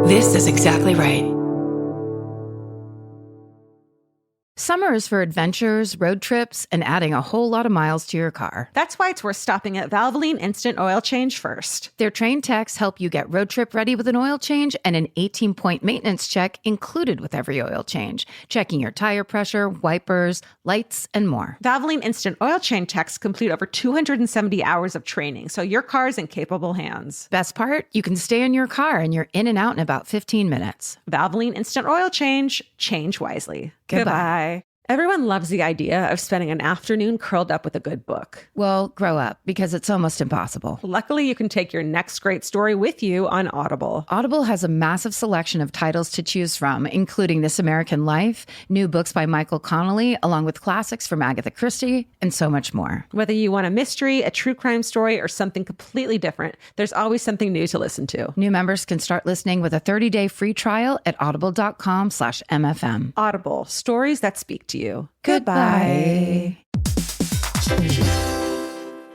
This is exactly right. Summer is for adventures, road trips, and adding a whole lot of miles to your car. That's why it's worth stopping at Valvoline Instant Oil Change first. Their trained techs help you get road trip ready with an oil change and an 18-point maintenance check included with every oil change, checking your tire pressure, wipers, lights, and more. Valvoline Instant Oil Change techs complete over 270 hours of training, so your car's in capable hands. Best part? You can stay in your car and you're in and out in about 15 minutes. Valvoline Instant Oil Change. Change wisely. Goodbye. Everyone loves the idea of spending an afternoon curled up with a good book. Well, grow up, because it's almost impossible. Luckily, you can take your next great story with you on Audible. Audible has a massive selection of titles to choose from, including This American Life, new books by Michael Connelly, along with classics from Agatha Christie, and so much more. Whether you want a mystery, a true crime story, or something completely different, there's always something new to listen to. New members can start listening with a 30-day free trial at audible.com/MFM. Audible, stories that speak to you. Goodbye.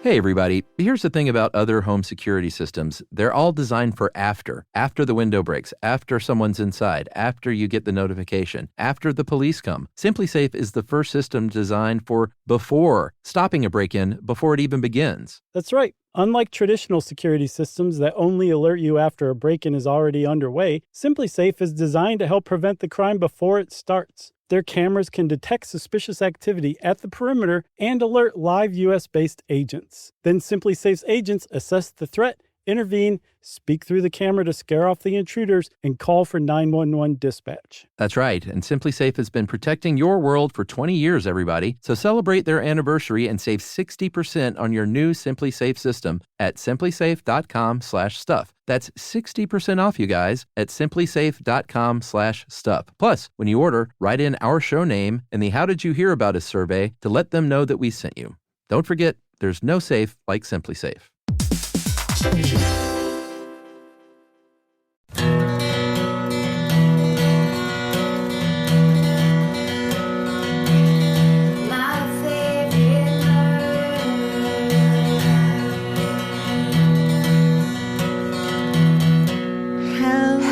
Hey, everybody. Here's the thing about other home security systems. They're all designed for after the window breaks, after someone's inside, after you get the notification, after the police come. SimpliSafe is the first system designed for before, stopping a break-in before it even begins. That's right. Unlike traditional security systems that only alert you after a break-in is already underway, SimpliSafe is designed to help prevent the crime before it starts. Their cameras can detect suspicious activity at the perimeter and alert live U.S.-based agents. Then SimpliSafe's agents assess the threat, intervene, speak through the camera to scare off the intruders, and call for 911 dispatch. That's right, and SimpliSafe has been protecting your world for 20 years, everybody. So celebrate their anniversary and save 60% on your new SimpliSafe system at simplisafe.com/stuff. That's 60% off, you guys, at simplisafe.com/stuff. Plus, when you order, write in our show name and the How Did You Hear About Us survey to let them know that we sent you. Don't forget, there's no safe like SimpliSafe.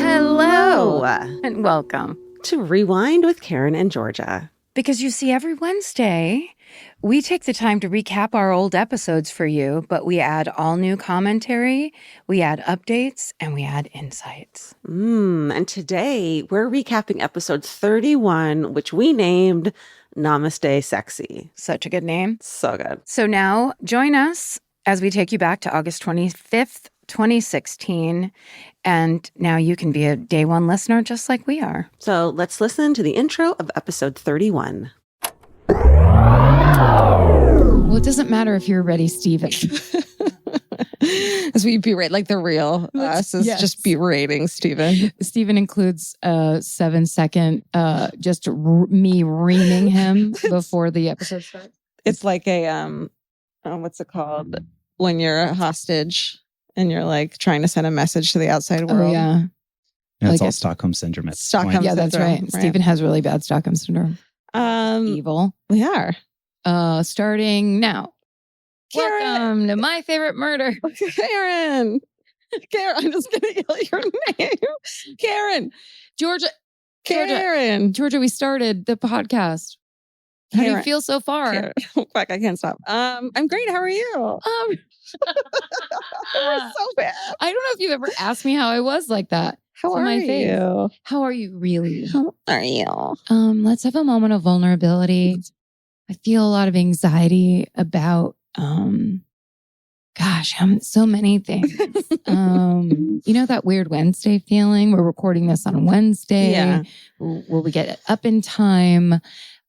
Hello. And welcome To Rewind with Karen and Georgia. Because you see, every Wednesday, we take the time to recap our old episodes for you, but we add all new commentary, we add updates, and we add insights. And today we're recapping episode 31, which we named Namaste Sexy. Such a good name. So good. So now join us as we take you back to August 25th, 2016. And now you can be a day one listener just like we are. So let's listen to the intro of episode 31. Well, it doesn't matter if you're ready, Steven. As we berate, like the real us is just berating Steven. Steven includes a 7-second me reaming him before the episode starts. It's like a what's it called when you're a hostage and you're like trying to send a message to the outside world. Oh yeah, That's all Stockholm syndrome. Stockholm yeah, that's syndrome, right. Steven has really bad Stockholm syndrome. Evil. We are starting now. Karen. Welcome to My Favorite Murder. Karen, I'm just gonna yell your name. Karen, Georgia, we started the podcast. How do you feel so far? Karen. Oh, fuck, I can't stop. I'm great. How are you? We're so bad. I don't know if you've ever asked me how I was like that. How are you? How are you really? How are you? Let's have a moment of vulnerability. I feel a lot of anxiety about, so many things. You know that weird Wednesday feeling? We're recording this on Wednesday. Yeah. Will we get up in time?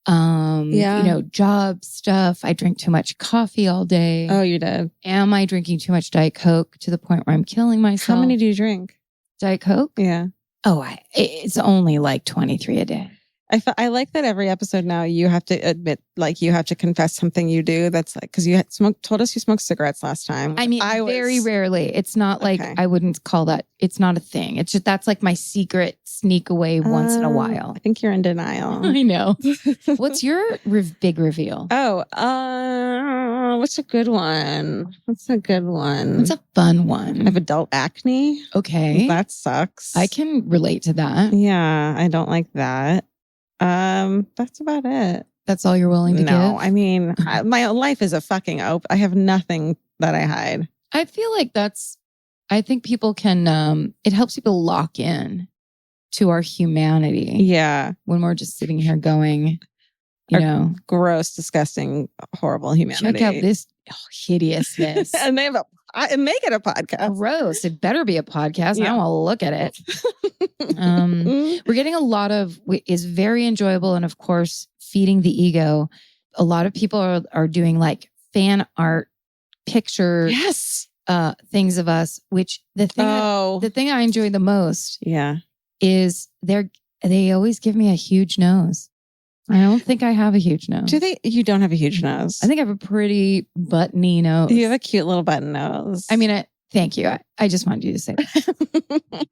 Job stuff. I drink too much coffee all day. Oh, you did. Am I drinking too much Diet Coke to the point where I'm killing myself? How many do you drink? Diet Coke? Yeah. Oh, it's only like 23 a day. I like that every episode now you have to admit, like you have to confess something you do. That's like, because you told us you smoked cigarettes last time. I mean, very rarely. It's not like, I wouldn't call that, it's not a thing. It's just, that's like my secret sneak away once in a while. I think you're in denial. I know. What's your big reveal? Oh, what's a good one? What's a good one? It's a fun I one. have adult acne. Okay. That sucks. I can relate to that. Yeah, I don't like that. That's about it. That's all you're willing to give? I mean, my life is a fucking open. I have nothing that I hide. I feel like I think people can, it helps people lock in to our humanity. Yeah. When we're just sitting here going, you know, gross, disgusting, horrible humanity. check out this hideousness. And they make it a podcast. Gross. It better be a podcast. Yeah. I don't want to look at it. We're getting a lot of, is very enjoyable. And of course, feeding the ego. A lot of people are doing like fan art picture Yes. things of us, which the thing I enjoy the most is they always give me a huge nose. I don't think I have a huge nose. Do they? You don't have a huge nose. I think I have a pretty buttony nose. You have a cute little button nose. I mean, thank you. I just wanted you to say that.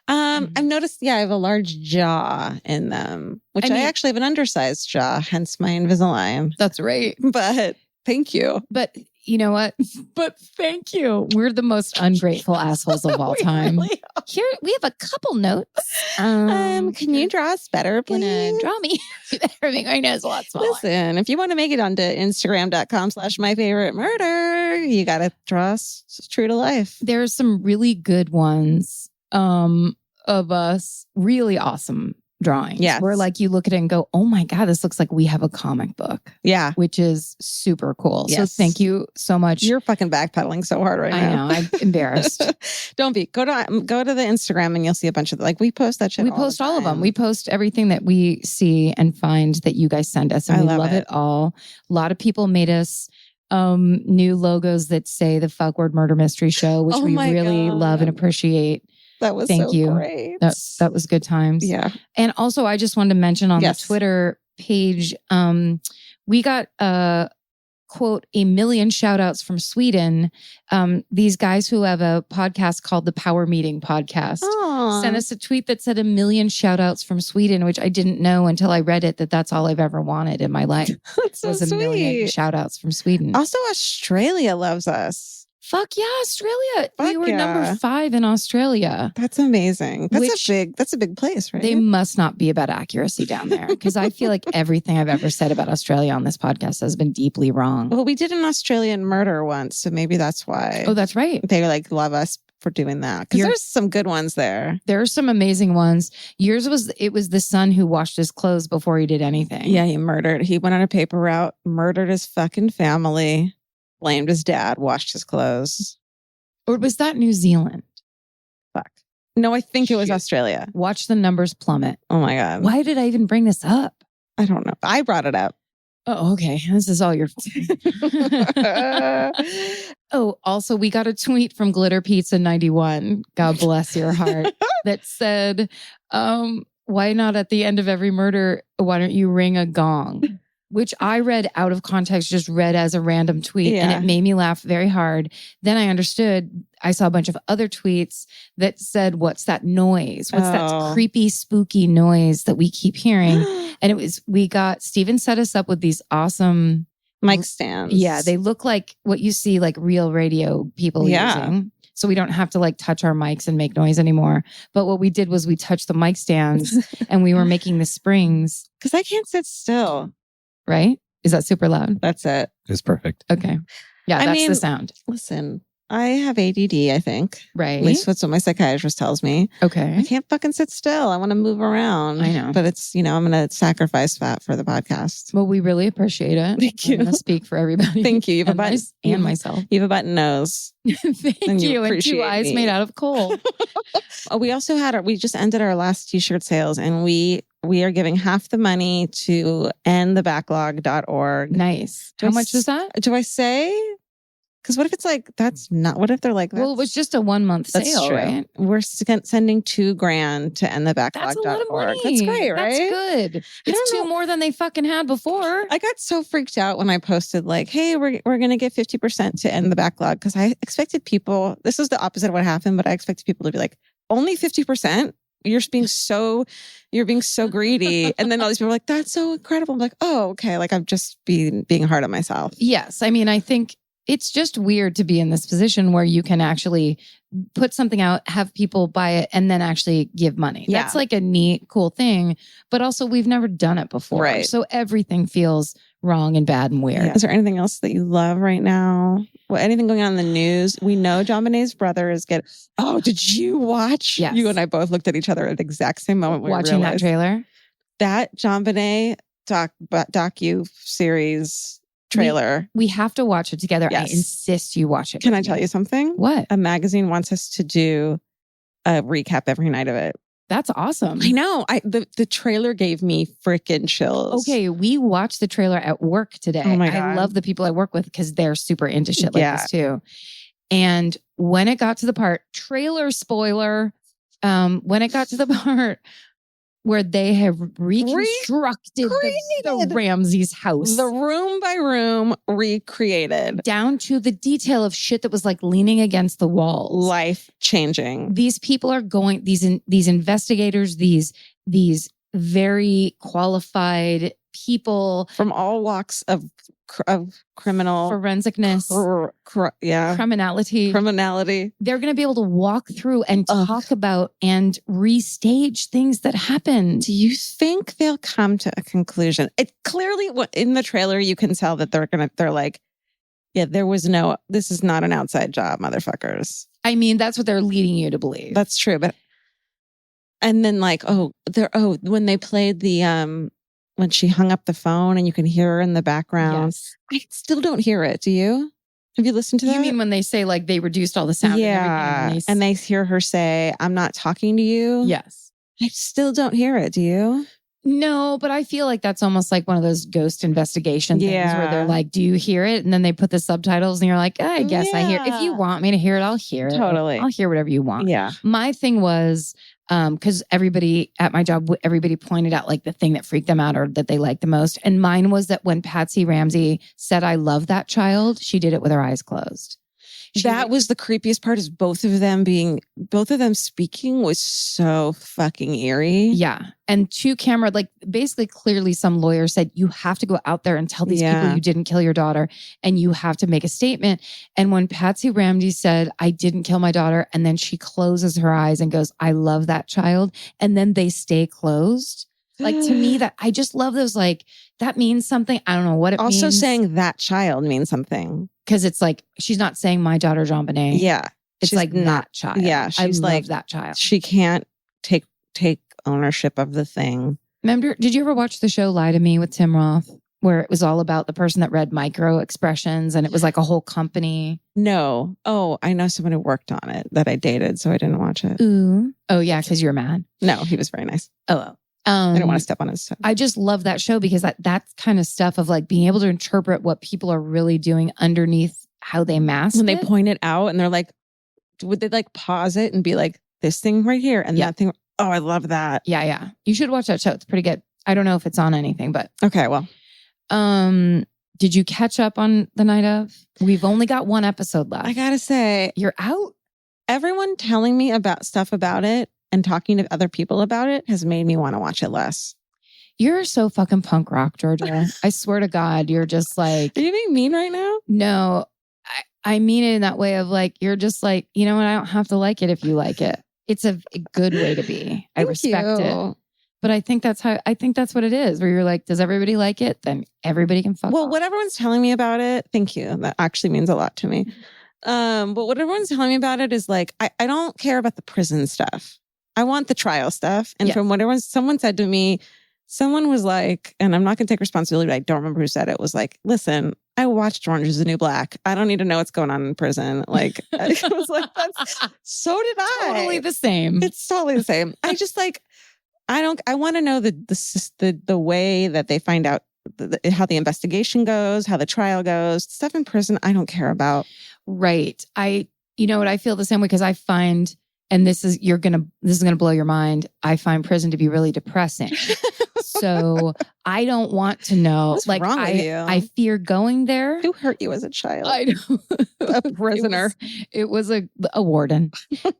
I've noticed, I have a large jaw in them, which I actually have an undersized jaw, hence my Invisalign. That's right. But thank you. But you know what? But thank you. We're the most ungrateful assholes of all time. Really Here, we have a couple notes. Can you draw us better, please? Gonna draw me. You better make my nose a lot smaller. Listen, if you want to make it onto Instagram.com/myfavoriteMurder, you got to draw us true to life. There's some really good ones of us, really awesome drawings. Yes. Where like you look at it and go, oh my God, this looks like we have a comic book. Yeah. Which is super cool. Yes. So thank you so much. You're fucking backpedaling so hard right now. I know. I'm embarrassed. Don't be. Go to the Instagram and you'll see a bunch of we post that shit. We post all of them. We post everything that we see and find that you guys send us. And we love it all. A lot of people made us new logos that say the Fuck Word Murder Mystery Show, which we really love and appreciate. That was Thank you. Great. That was good times. Yeah. And also, I just wanted to mention on the Twitter page, we got quote, 1 million shout outs from Sweden. These guys who have a podcast called the Power Meeting Podcast sent us a tweet that said 1 million shout outs from Sweden, which I didn't know until I read it, that's all I've ever wanted in my life. That's so was 1 million shout outs from Sweden. Also, Australia loves us. Fuck yeah, Australia. We were number 5 in Australia. That's amazing. That's a big place, right? They must not be about accuracy down there, because I feel like everything I've ever said about Australia on this podcast has been deeply wrong. Well, we did an Australian murder once, so maybe that's why. Oh, that's right. They love us for doing that, because there's some good ones there. There are some amazing ones. Yours was the son who washed his clothes before he did anything. Yeah, he went on a paper route, murdered his fucking family. Blamed his dad, washed his clothes. Or was that New Zealand? Fuck. No, I think it was Australia. Watch the numbers plummet. Oh my God. Why did I even bring this up? I don't know. I brought it up. Oh, okay. This is all your Oh, also, we got a tweet from Glitter Pizza 91. God bless your heart. That said, why not at the end of every murder, why don't you ring a gong? Which I read out of context, just read as a random tweet. And it made me laugh very hard. Then I understood. I saw a bunch of other tweets that said, what's that noise? What's that creepy, spooky noise that we keep hearing? And Steven set us up with these awesome mic stands. Yeah, they look like what you see like real radio people using. So we don't have to like touch our mics and make noise anymore. But what we did was we touched the mic stands and we were making the springs. Because I can't sit still. Right? Is that super loud? That's it. It's perfect. Okay. Yeah, that's the sound. Listen, I have ADD, I think. Right. At least that's what my psychiatrist tells me. Okay. I can't fucking sit still. I want to move around. I know. But it's, I'm going to sacrifice fat for the podcast. Well, we really appreciate it. Thank you. I'm going to speak for everybody. Thank you. You have a button. And myself. You have a button nose. Thank you. And 2 eyes made out of coal. We also we just ended our last t-shirt sales, and we are giving half the money to endthebacklog.org. Nice. How much was that? Do I say? Because what if it's like, what if they're like, well, it was just a 1 month sale, right? We're sending $2,000 to endthebacklog.org. That's a lot of money. That's great, right? That's good. It's 2 more than they fucking had before. I got so freaked out when I posted like, hey, we're going to give 50% to End the Backlog, because I expected people, this was the opposite of what happened, but I expected people to be like, only 50%? you're being so greedy. And then all these people are like, that's so incredible. I'm like, oh, okay. Like I'm just being hard on myself. Yes. I mean, I think it's just weird to be in this position where you can actually put something out, have people buy it, and then actually give money. Yeah. That's like a neat, cool thing. But also we've never done it before. Right. So everything feels wrong and bad and weird. Yeah. Is there anything else that you love right now? Well, anything going on in the news? We know John Bonet's brother is getting... Oh, did you watch? Yes. You and I both looked at each other at the exact same moment. Watching that trailer? That John Bonet docu-series trailer. We have to watch it together. Yes. I insist you watch it. Can I tell you something? What? A magazine wants us to do a recap every night of it. That's awesome. I know. The trailer gave me freaking chills. Okay, we watched the trailer at work today. Oh my God. I love the people I work with because they're super into shit like this too. And when it got to the part, trailer spoiler, when it got to the part where they have reconstructed the Ramsey's house. The room by room recreated. Down to the detail of shit that was like leaning against the walls. Life changing. These people are going, these investigators, these very qualified people. From all walks of criminal. Forensicness. Criminality. They're going to be able to walk through and talk about and restage things that happened. Do you think they'll come to a conclusion? It clearly, in the trailer, you can tell that they're like, yeah, this is not an outside job, motherfuckers. I mean, that's what they're leading you to believe. That's true. But, and then like, when they played the, when she hung up the phone and you can hear her in the background. Yes. I still don't hear it. Do you? Have you listened to that? You mean when they say like they reduced all the sound? Yeah. And they hear her say, I'm not talking to you. Yes. I still don't hear it. Do you? No, but I feel like that's almost like one of those ghost investigation things where they're like, do you hear it? And then they put the subtitles and you're like, I guess I hear it. If you want me to hear it, I'll hear it. Totally. I'll hear whatever you want. Yeah. My thing was, because everybody at my job, everybody pointed out like the thing that freaked them out or that they liked the most. And mine was that when Patsy Ramsey said, I love that child, she did it with her eyes closed. That was the creepiest part, is both of them speaking was so fucking eerie. Yeah. And to camera, like basically clearly some lawyer said, you have to go out there and tell these people you didn't kill your daughter and you have to make a statement. And when Patsy Ramsey said, I didn't kill my daughter, and then she closes her eyes and goes, I love that child. And then they stay closed. Like to me, that I just love those, like, that means something. I don't know what it means. Also saying that child means something. Because it's like, she's not saying my daughter, Jean Bonnet. Yeah. It's like that child. Yeah. She's like that child. She can't take ownership of the thing. Remember, did you ever watch the show Lie to Me with Tim Roth? Where it was all about the person that read micro expressions and it was like a whole company. No. Oh, I know someone who worked on it that I dated, so I didn't watch it. Ooh. Oh, yeah, because you're mad. No, he was very nice. Oh, I don't want to step on his toe. I just love that show because that kind of stuff of like being able to interpret what people are really doing underneath how they mask when it. they point it out and they're like, would they like pause it and be like, this thing right here and that thing? Oh, I love that. Yeah, yeah. You should watch that show. It's pretty good. I don't know if it's on anything, but okay. Well, did you catch up on the night of? We've only got one episode left. I gotta say, you're out. Everyone telling me about stuff about it and talking to other people about it has made me want to watch it less. You're so fucking punk rock, Georgia. I swear to God, you're just like... Are you being mean right now? No, I mean it in that way of like, you're just like, you know what? I don't have to like it if you like it. It's a good way to be. I respect it. But I think that's what it is, where you're like, does everybody like it? Then everybody can fuck off. What everyone's telling me about it, thank you. That actually means a lot to me. But what everyone's telling me about it is like, I don't care about the prison stuff. I want the trial stuff. And from what someone said to me, someone was like, and I'm not going to take responsibility, but I don't remember who said it, was like, listen, I watched Orange is the New Black. I don't need to know what's going on in prison. Like, I was like, so did I. Totally the same. It's totally the same. I just like, I want to know the way that they find out how the investigation goes, how the trial goes. Stuff in prison, I don't care about. Right. You know what? I feel the same way because I find, and this is gonna blow your mind, I find prison to be really depressing. So I don't want to know. What's like wrong with you? I fear going there. Who hurt you as a child? I know. A prisoner. It was a warden.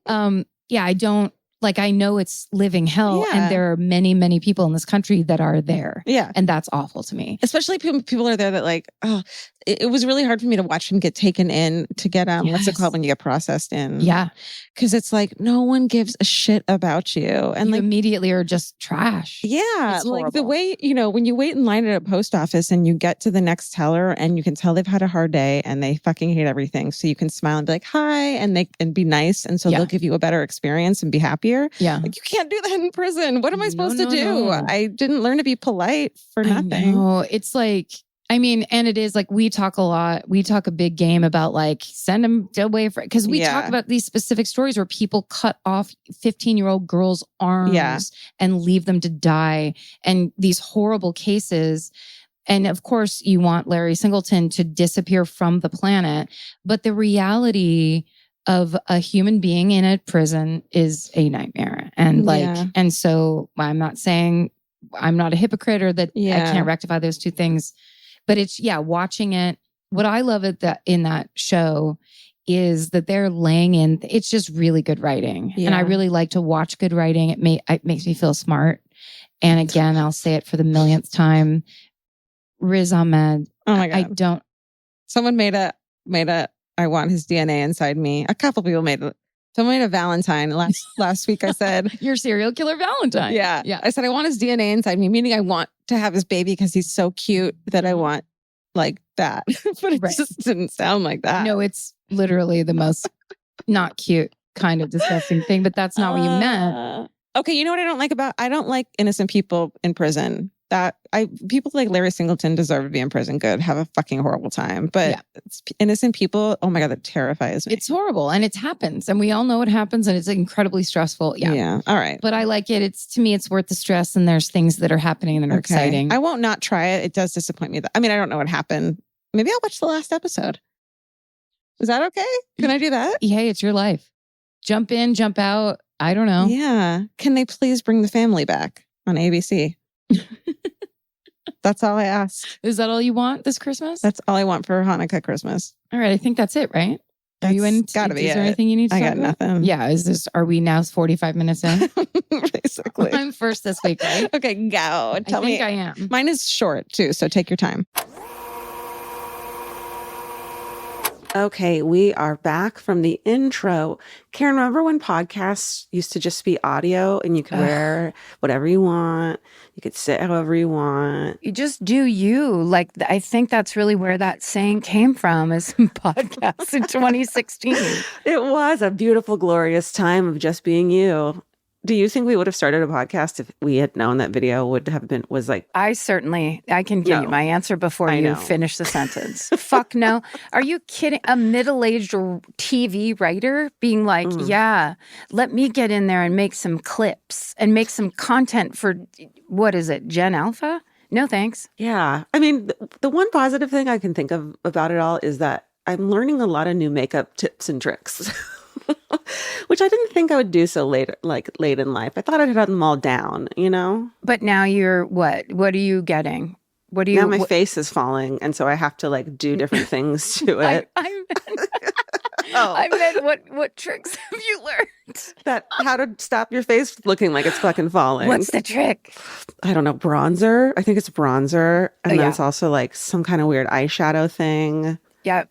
Yeah, I don't Like, I know it's living hell, Yeah. and there are many, many people in this country that are there. Yeah. And that's awful to me. Especially people are there that like, oh, it was really hard for me to watch him get taken in to get, what's it called when you get processed in? Yeah. Because it's like, no one gives a shit about you. And you like, immediately are just trash. yeah. It's Like the horrible. way, when you wait in line at a post office and you get to the next teller and you can tell they've had a hard day and they fucking hate everything. So you can smile and be like, hi, and be nice. And so they'll give you a better experience and be happier. Yeah. Like, you can't do that in prison. What am I supposed to do? No. I didn't learn to be polite for nothing. No, it's like, I mean, and it is like, we talk a big game about like, send them away because we talk about these specific stories where people cut off 15-year-old girls' arms and leave them to die, and these horrible cases. And of course, you want Larry Singleton to disappear from the planet. But the reality of a human being in a prison is a nightmare. And and so I'm not saying I'm not a hypocrite or that I can't rectify those two things. But it's, watching it. What I love in that show is that they're laying in, it's just really good writing. Yeah. And I really like to watch good writing. It makes me feel smart. And again, I'll say it for the millionth time. Riz Ahmed. Oh my God. I don't. Someone made a, I want his DNA inside me. A couple people someone made a Valentine last week. I said, your serial killer Valentine. Yeah. I said, I want his DNA inside me, meaning I want to have his baby because he's so cute that I want like that. But it just didn't sound like that. No, it's literally the most not cute kind of disgusting thing, but that's not what you meant. Okay, you know what I don't like innocent people in prison. People like Larry Singleton deserve to be in prison. Good, have a fucking horrible time. But innocent people, oh my God, that terrifies me. It's horrible, and it happens, and we all know what happens, and it's incredibly stressful. Yeah, all right. But I like it. To me, it's worth the stress, and there's things that are happening that are exciting. I won't not try it. It does disappoint me. I don't know what happened. Maybe I'll watch the last episode. Is that okay? Can I do that? Hey, it's your life. Jump in, jump out. I don't know. Yeah. Can they please bring the family back on ABC? That's all I ask. Is that all you want this Christmas? That's all I want for Hanukkah Christmas. All right. I think that's it, right? Are you in? Gotta be. Is there anything you need to I talk got about? nothing. Yeah. Are we now 45 minutes in? Basically. I'm first this week, right? Okay, go. I think I am. Mine is short too, so take your time. Okay, we are back from the intro. Karen, remember when podcasts used to just be audio and you could wear whatever you want? You could sit however you want. You just do you. Like, I think that's really where that saying came from, is podcasts in 2016. It was a beautiful, glorious time of just being you. Do you think we would have started a podcast if we had known that video was like... I can give you my answer before you finish the sentence. Fuck no. Are you kidding? A middle-aged TV writer being like, let me get in there and make some clips and make some content for, what is it, Gen Alpha? No, thanks. Yeah. I mean, the one positive thing I can think of about it all is that I'm learning a lot of new makeup tips and tricks. Which I didn't think I would do so late in life. I thought I'd had them all down, But now you're what? What are you getting? What do you? Now my face is falling, and so I have to do different things to it. I meant what tricks have you learned? How to stop your face looking like it's fucking falling. What's the trick? I don't know. Bronzer. I think it's bronzer, and then it's also some kind of weird eyeshadow thing. Yeah.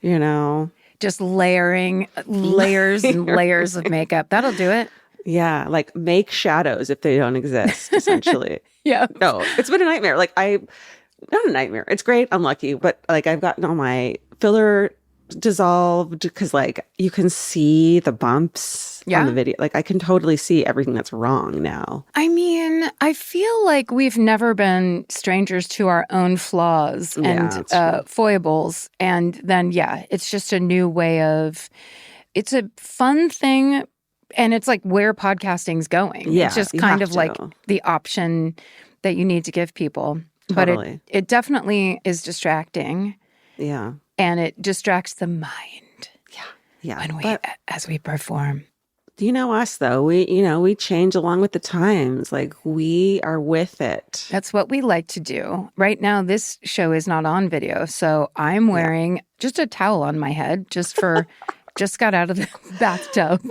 Just layering layers and layers of makeup. That'll do it. Yeah. Make shadows if they don't exist, essentially. Yeah. No, it's been a nightmare. Not a nightmare. It's great. I'm lucky. But I've gotten all my filler dissolved because you can see the bumps on the video. I can totally see everything that's wrong now. I mean, I feel like we've never been strangers to our own flaws and foibles. And then, it's just a new way it's a fun thing. And it's where podcasting's going. Yeah, it's just kind of the option that you need to give people. Totally. But it definitely is distracting. Yeah. And it distracts the mind. Yeah. As we perform. You know us though. We change along with the times. We are with it. That's what we like to do. Right now, this show is not on video, so I'm wearing just a towel on my head just for just got out of the bathtub.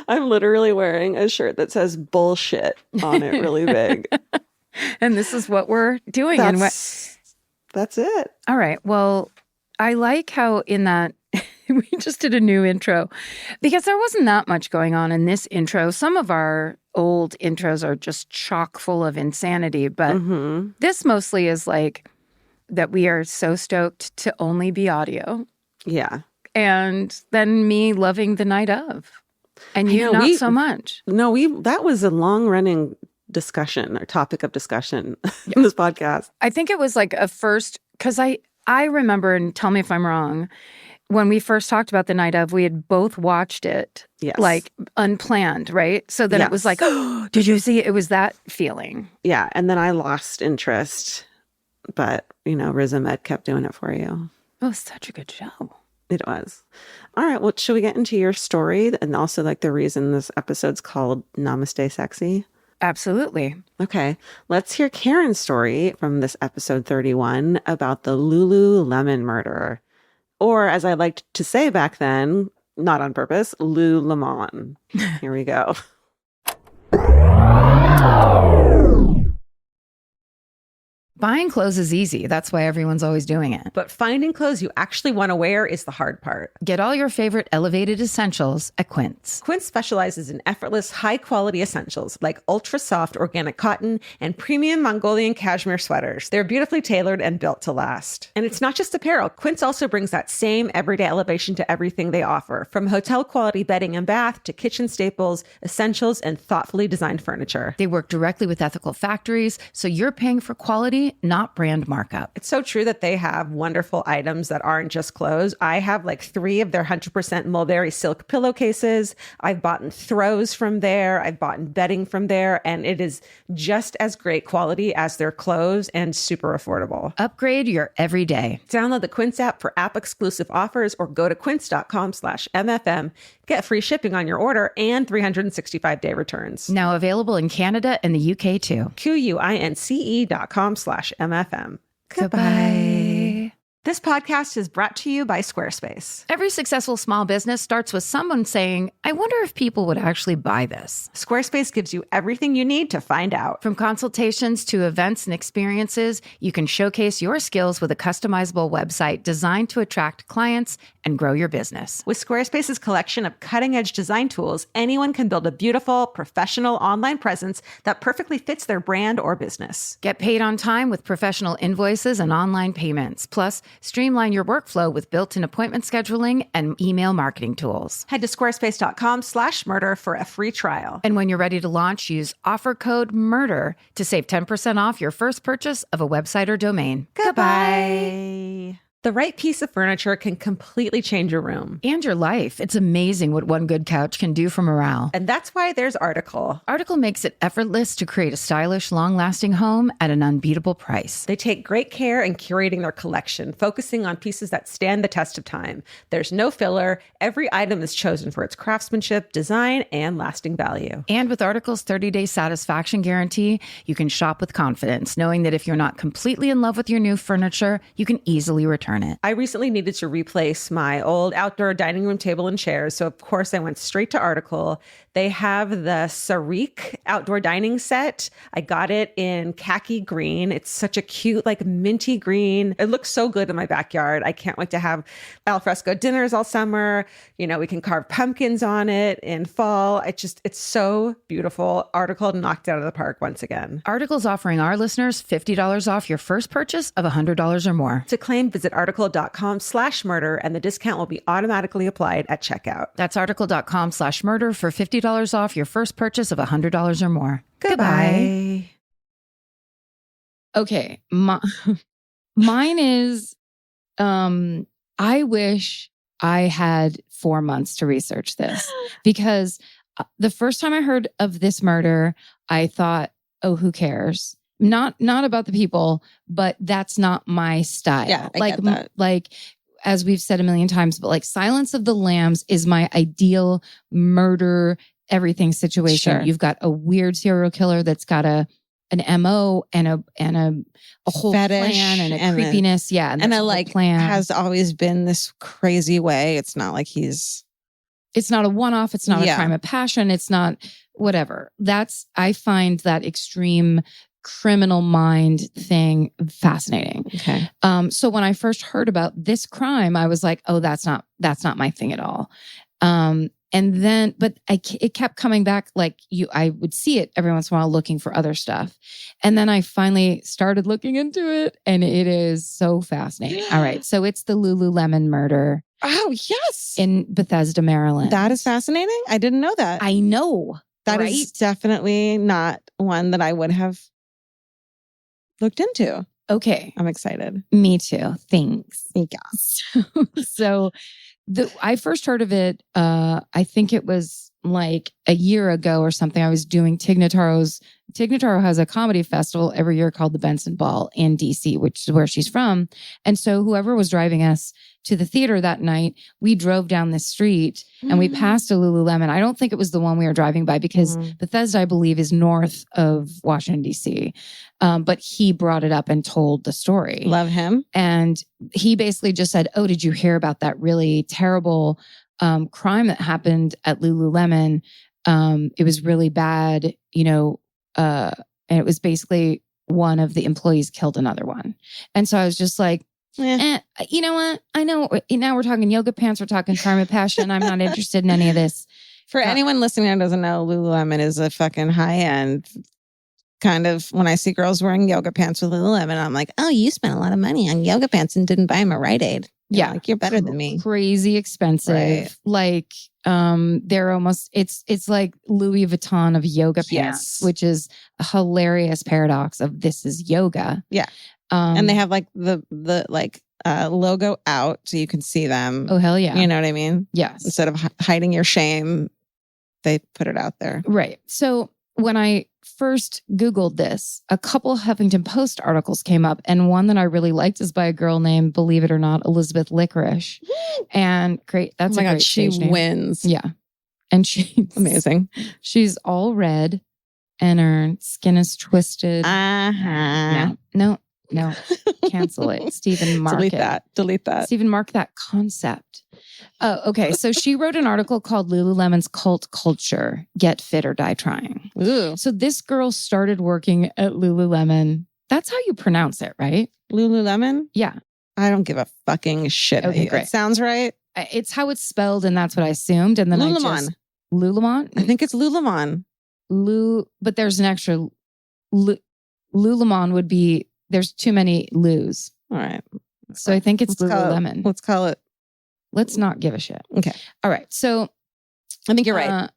I'm literally wearing a shirt that says bullshit on it really big. And this is what we're doing. That's it. All right. Well, I like how in that we just did a new intro because there wasn't that much going on in this intro. Some of our old intros are just chock full of insanity, but this mostly is like that we are so stoked to only be audio. Yeah. And then me loving the night of. And you not so much. No, that was a long-running discussion or topic of discussion in this podcast. I think it was like a first, because I remember, and tell me if I'm wrong, when we first talked about the night of, we had both watched it, like unplanned, right? So then it was like, oh, did you see it? It was that feeling. Yeah, and then I lost interest, but, Riz Ahmed kept doing it for you. It was such a good show. It was. All right, well, should we get into your story and also like the reason this episode's called Namaste Sexy? Absolutely. Okay, let's hear Karen's story from this episode 31 about the Lululemon murder. Or, as I liked to say back then, not on purpose, Lululemon. Here we go. Buying clothes is easy. That's why everyone's always doing it. But finding clothes you actually want to wear is the hard part. Get all your favorite elevated essentials at Quince. Quince specializes in effortless, high-quality essentials like ultra-soft organic cotton and premium Mongolian cashmere sweaters. They're beautifully tailored and built to last. And it's not just apparel. Quince also brings that same everyday elevation to everything they offer, from hotel-quality bedding and bath to kitchen staples, essentials, and thoughtfully designed furniture. They work directly with ethical factories, so you're paying for quality, not brand markup. It's so true that they have wonderful items that aren't just clothes. I have like 3 of their 100% mulberry silk pillowcases. I've bought throws from there. I've bought bedding from there. And it is just as great quality as their clothes and super affordable. Upgrade your everyday. Download the Quince app for app-exclusive offers or go to quince.com/MFM. Get free shipping on your order and 365-day returns. Now available in Canada and the UK too. QUINCE.com/MFM. Goodbye. This podcast is brought to you by Squarespace. Every successful small business starts with someone saying, I wonder if people would actually buy this. Squarespace gives you everything you need to find out. From consultations to events and experiences, you can showcase your skills with a customizable website designed to attract clients and grow your business. With Squarespace's collection of cutting-edge design tools, anyone can build a beautiful, professional online presence that perfectly fits their brand or business. Get paid on time with professional invoices and online payments. Plus, streamline your workflow with built-in appointment scheduling and email marketing tools. Head to squarespace.com/murder for a free trial. And when you're ready to launch, use offer code MURDER to save 10% off your first purchase of a website or domain. Goodbye. The right piece of furniture can completely change your room. And your life. It's amazing what one good couch can do for morale. And that's why there's Article. Article makes it effortless to create a stylish, long-lasting home at an unbeatable price. They take great care in curating their collection, focusing on pieces that stand the test of time. There's no filler. Every item is chosen for its craftsmanship, design, and lasting value. And with Article's 30-day satisfaction guarantee, you can shop with confidence, knowing that if you're not completely in love with your new furniture, you can easily return it. I recently needed to replace my old outdoor dining room table and chairs, so of course I went straight to Article. They have the Sarik outdoor dining set. I got it in khaki green. It's such a cute, like minty green. It looks so good in my backyard. I can't wait to have alfresco dinners all summer. We can carve pumpkins on it in fall. It's so beautiful. Article knocked it out of the park once again. Article's offering our listeners $50 off your first purchase of $100 or more. To claim, visit article.com/murder, and the discount will be automatically applied at checkout. That's article.com/murder for $50 off your first purchase of $100 or more. Goodbye. Okay. Mine is, I wish I had 4 months to research this because the first time I heard of this murder, I thought, oh, who cares? Not about the people, but that's not my style. Yeah, I get that. Like, as we've said a million times, but like Silence of the Lambs is my ideal murder everything situation. Sure. You've got a weird serial killer that's got a an MO and a whole Fetish plan and a and creepiness. Yeah. And a a like plan. has always been this crazy way. It's not like it's not a one-off. It's not a crime of passion. It's not whatever. I find that extreme criminal mind thing fascinating. Okay. So when I first heard about this crime, I was like, oh, that's not my thing at all. And then, but it kept coming back. Like I would see it every once in a while looking for other stuff. And then I finally started looking into it, and it is so fascinating. All right. So it's the Lululemon murder. Oh, yes. In Bethesda, Maryland. That is fascinating. I didn't know that. I know. That is definitely not one that I would have looked into. Okay. I'm excited. Me too. Thanks. Yes. So I first heard of it, I think it was like a year ago or something. I was doing Tig Notaro has a comedy festival every year called the Benson Ball in DC, which is where she's from. And so whoever was driving us to the theater that night, we drove down the street and we passed a Lululemon. I don't think it was the one we were driving by because Bethesda, I believe, is north of Washington, DC. But he brought it up and told the story. Love him. And he basically just said, oh, did you hear about that really terrible crime that happened at Lululemon? It was really bad, and it was basically one of the employees killed another one. And so I was just like, you know what? I know now we're talking yoga pants, we're talking crime of passion. I'm not interested in any of this. For anyone listening that doesn't know, Lululemon is a fucking high-end kind of, when I see girls wearing yoga pants with Lululemon, I'm like, oh, you spent a lot of money on yoga pants and didn't buy them a Rite Aid. Yeah. Like, you're better than me. Crazy expensive. Right. Like, they're almost, it's like Louis Vuitton of yoga pants, which is a hilarious paradox of this is yoga. Yeah. And they have like the logo out so you can see them. Oh, hell yeah. You know what I mean? Yes. Instead of hiding your shame, they put it out there. Right. So when I first Googled this, a couple Huffington Post articles came up, and one that I really liked is by a girl named, believe it or not, Elizabeth Licorice. And great. That's a great she stage name. wins. Yeah. And she's amazing. She's all red and her skin is twisted. No, cancel it. Stephen, mark Delete that. Stephen, mark that concept. Oh, okay. So she wrote an article called Lululemon's Cult Culture, Get Fit or Die Trying. Ooh. So this girl started working at Lululemon. That's how you pronounce it, right? Lululemon? Yeah. I don't give a fucking shit. Okay, great. It sounds right. It's how it's spelled, and that's what I assumed. And then Lululemon. Lululemon? I think it's Lululemon. But there's an extra Lululemon would be, there's too many Lus. All right. So I think it's Lululemon. Let's call it. Let's not give a shit. Okay. All right. So I think you're right.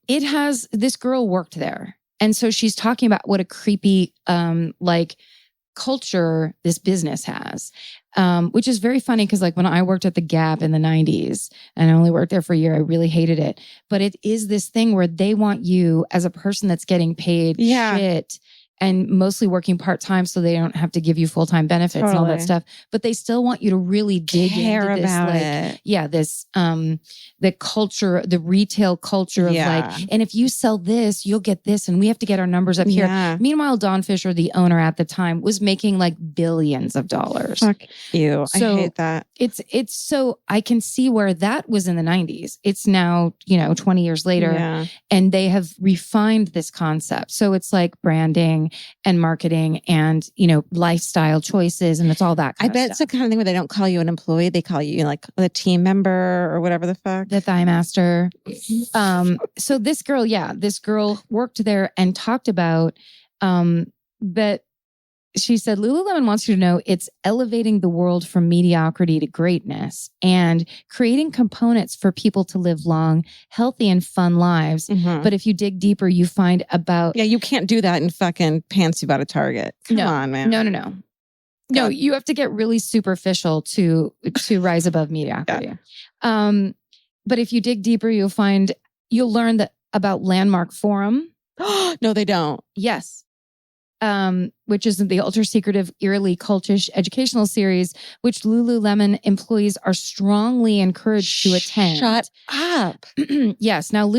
It has, this girl worked there. And so she's talking about what a creepy, culture this business has, which is very funny because like when I worked at the Gap in the 90s and I only worked there for a year, I really hated it. But it is this thing where they want you as a person that's getting paid shit and mostly working part-time so they don't have to give you full-time benefits and all that stuff. But they still want you to really dig into this, about like, it. yeah, this, the culture, the retail culture of like, and if you sell this, you'll get this, and we have to get our numbers up here. Meanwhile, Dawn Fisher, the owner at the time, was making like billions of dollars. Fuck you. So I hate that. It's so I can see where that was in the 90s. It's now, 20 years later, and they have refined this concept. So it's like branding and marketing and, lifestyle choices, and it's all that kind I bet it's the kind of thing where they don't call you an employee. They call you like a team member or whatever the fuck. The Thigh Master. So this girl worked there and talked about that. She said, Lululemon wants you to know it's elevating the world from mediocrity to greatness and creating components for people to live long, healthy, and fun lives. Mm-hmm. But if you dig deeper, you find about... Yeah, you can't do that in fucking pants you bought at Target. Come on, man. No. No, you have to get really superficial to rise above mediocrity. But if you dig deeper, you'll learn that about Landmark Forum. No, they don't. Yes. which is the ultra secretive, eerily cultish educational series, which Lululemon employees are strongly encouraged to attend. Shut up. Yes. Now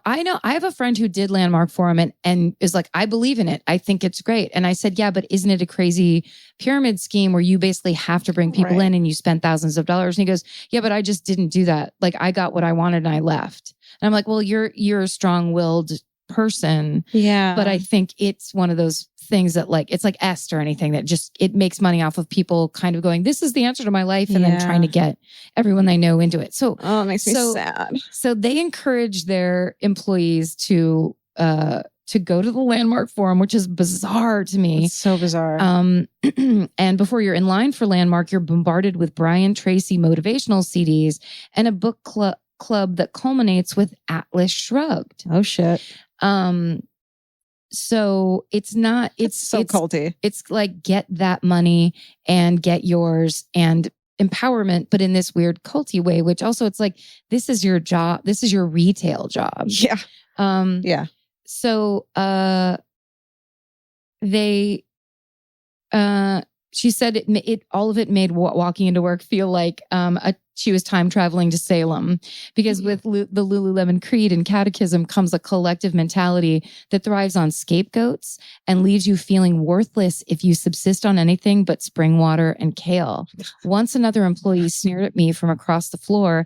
I know I have a friend who did Landmark Forum and is like, I believe in it. I think it's great. And I said, yeah, but isn't it a crazy pyramid scheme where you basically have to bring people in and you spend thousands of dollars? And he goes, yeah, but I just didn't do that. Like I got what I wanted and I left. And I'm like, well, you're a strong-willed person. Yeah. But I think it's one of those things that like, it's like Est or anything that just, it makes money off of people kind of going, this is the answer to my life. And then trying to get everyone they know into it. So, it makes me sad. So they encourage their employees to go to the Landmark Forum, which is bizarre to me. It's so bizarre. And before you're in line for Landmark, you're bombarded with Brian Tracy motivational CDs and a book club that culminates with Atlas Shrugged. Oh shit. So it's culty. It's like get that money and get yours and empowerment, but in this weird culty way, which also it's like, this is your job. This is your retail job. Yeah. Yeah. So, she said it all of it made walking into work feel like she was time traveling to Salem, because with the Lululemon Creed and Catechism comes a collective mentality that thrives on scapegoats and leaves you feeling worthless if you subsist on anything but spring water and kale. Once another employee sneered at me from across the floor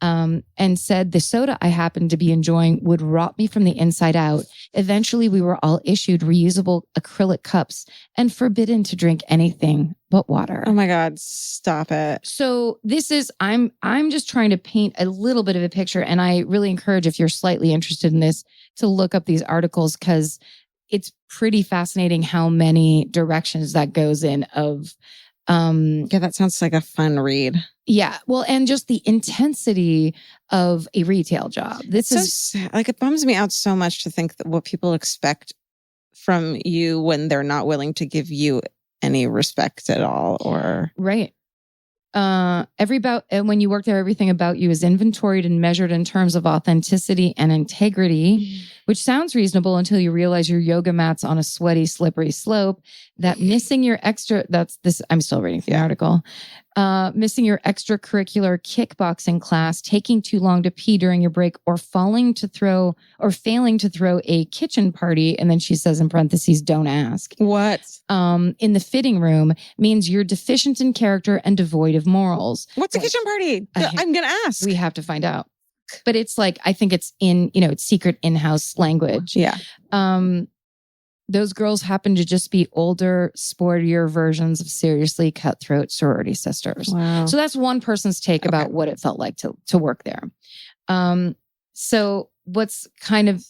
and said the soda I happened to be enjoying would rot me from the inside out. Eventually, we were all issued reusable acrylic cups and forbidden to drink anything but water. Oh my God, stop it. So this is, I'm just trying to paint a little bit of a picture. And I really encourage, if you're slightly interested in this, to look up these articles, because it's pretty fascinating how many directions that goes in of, yeah, that sounds like a fun read. Yeah. Well, and just the intensity of a retail job. This is sad. Like, it bums me out so much to think that what people expect from you when they're not willing to give you any respect at all, or right. When you work there, everything about you is inventoried and measured in terms of authenticity and integrity, which sounds reasonable until you realize your yoga mat's on a sweaty, slippery slope. That missing your I'm still reading from the article. Missing your extracurricular kickboxing class, taking too long to pee during your break, or failing to throw a kitchen party. And then she says in parentheses, don't ask. What? In the fitting room means you're deficient in character and devoid of morals. What's a kitchen party? I'm going to ask. We have to find out. But it's like, I think it's it's secret in-house language. Yeah. Those girls happen to just be older, sportier versions of seriously cutthroat sorority sisters. Wow. So that's one person's take about what it felt like to work there. So what's kind of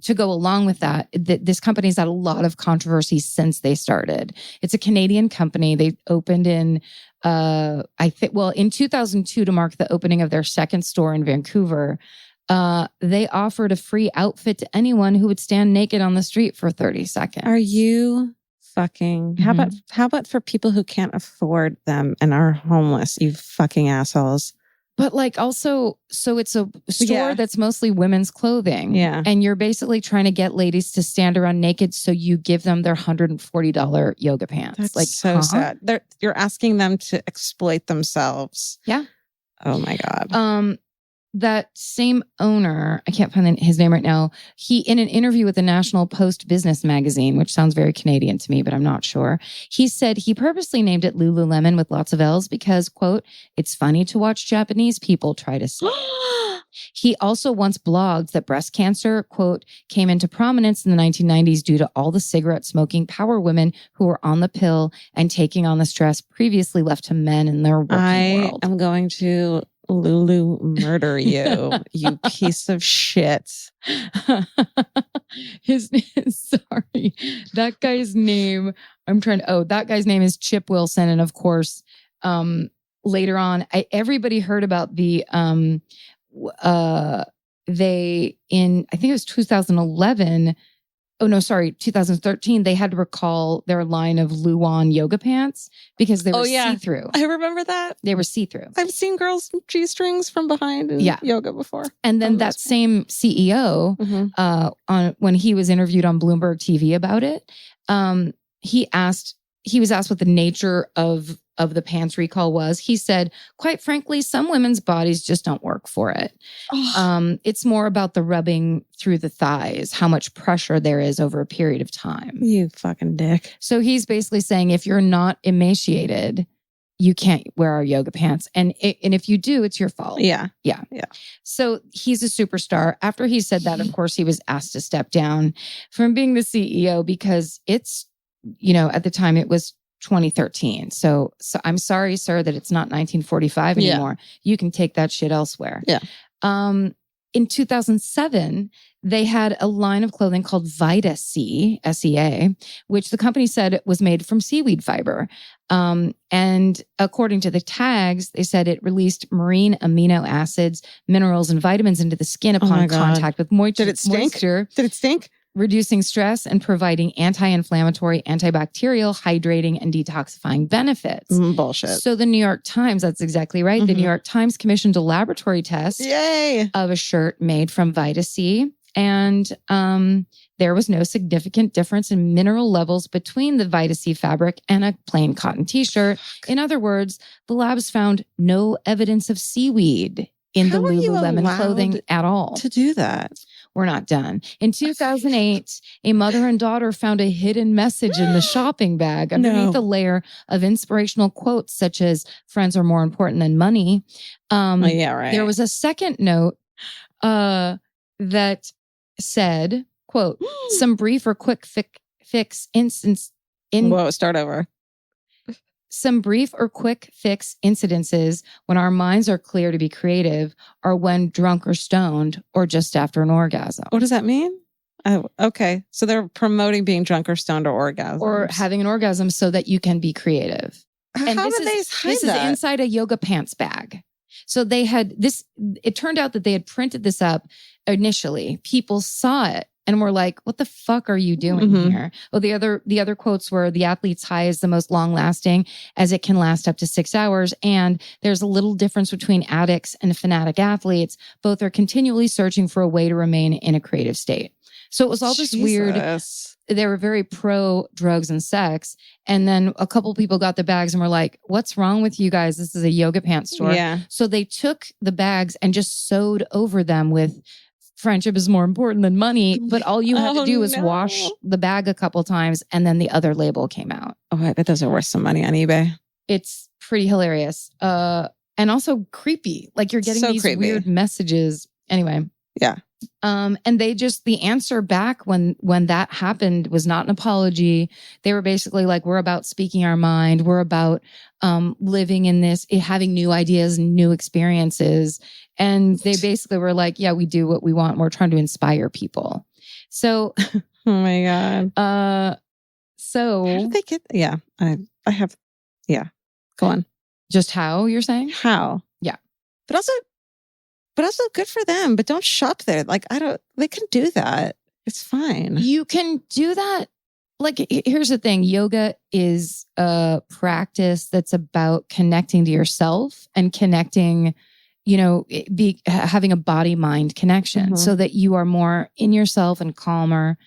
to go along with that, this company's had a lot of controversy since they started. It's a Canadian company. They opened in, in 2002 to mark the opening of their second store in Vancouver. They offered a free outfit to anyone who would stand naked on the street for 30 seconds. Are you fucking... How about for people who can't afford them and are homeless, you fucking assholes? But like also, so it's a store that's mostly women's clothing. Yeah. And you're basically trying to get ladies to stand around naked, so you give them their $140 yoga pants. That's like so sad. You're asking them to exploit themselves. Yeah. Oh my God. That same owner, I can't find his name right now. He, in an interview with the National Post Business magazine, which sounds very Canadian to me, but I'm not sure. He said he purposely named it Lululemon with lots of L's because, quote, it's funny to watch Japanese people try to say. He also once blogged that breast cancer, quote, came into prominence in the 1990s due to all the cigarette smoking power women who were on the pill and taking on the stress previously left to men in their working world. I'm going to Lulu murder you, you piece of shit. Sorry. That guy's name, that guy's name is Chip Wilson. And of course, later on, everybody heard about the, I think it was 2011, oh no, sorry, 2013, they had to recall their line of Luan yoga pants because they were see-through. I remember that. They were see-through. I've seen girls G-strings from behind in yoga before. And then that same CEO, when he was interviewed on Bloomberg TV about it, he was asked what the nature of the pants recall was. He said, quite frankly, some women's bodies just don't work for it. It's more about the rubbing through the thighs, how much pressure there is over a period of time. You fucking dick. So he's basically saying, if you're not emaciated, you can't wear our yoga pants. And if you do, it's your fault. Yeah. So he's a superstar. After he said that, of course, he was asked to step down from being the CEO because it's, at the time it was 2013. So I'm sorry, sir, that it's not 1945 anymore. You can take that shit elsewhere. Yeah. In 2007, they had a line of clothing called Vita C, SEA, which the company said was made from seaweed fiber. And according to the tags, they said it released marine amino acids, minerals, and vitamins into the skin upon contact with moisture. Did it stink? Did it stink? Reducing stress and providing anti-inflammatory, antibacterial, hydrating, and detoxifying benefits. Bullshit. So the New York Times, that's exactly right. The New York Times commissioned a laboratory test of a shirt made from Vita C. And there was no significant difference in mineral levels between the Vita C fabric and a plain cotton t-shirt. In other words, the labs found no evidence of seaweed in the Lululemon clothing at all. To do that. We're not done. In 2008, a mother and daughter found a hidden message in the shopping bag underneath a layer of inspirational quotes such as friends are more important than money. There was a second note that said, quote, some brief or quick fix instance in... Whoa, start over. Some brief or quick fix incidences when our minds are clear to be creative are when drunk or stoned or just after an orgasm. What does that mean? Oh, okay. So they're promoting being drunk or stoned or orgasm. Or having an orgasm so that you can be creative. And How this did they is, hide this that? is inside a yoga pants bag. So they had this, it turned out that they had printed this up initially. People saw it and were like, what the fuck are you doing here? Well, the other quotes were, the athlete's high is the most long lasting as it can last up to 6 hours. And there's a little difference between addicts and fanatic athletes. Both are continually searching for a way to remain in a creative state. So it was all this weird, they were very pro drugs and sex. And then a couple people got the bags and were like, what's wrong with you guys? This is a yoga pants store. Yeah. So they took the bags and just sewed over them with friendship is more important than money. But all you had to do was wash the bag a couple times and then the other label came out. Oh, I bet those are worth some money on eBay. It's pretty hilarious. And also creepy. Like you're getting these weird messages. Anyway. Yeah. And they just, the answer back when that happened was not an apology. They were basically like, we're about speaking our mind. We're about living in this, having new ideas and new experiences. And they basically were like, yeah, we do what we want. We're trying to inspire people. So, oh my God. So how did they get, I have, go on. Just how you're saying? How? Yeah. But also good for them, but don't shop there. Like, they can do that. It's fine. You can do that. Like, here's the thing. Yoga is a practice that's about connecting to yourself and connecting, having a body-mind connection so that you are more in yourself and calmer,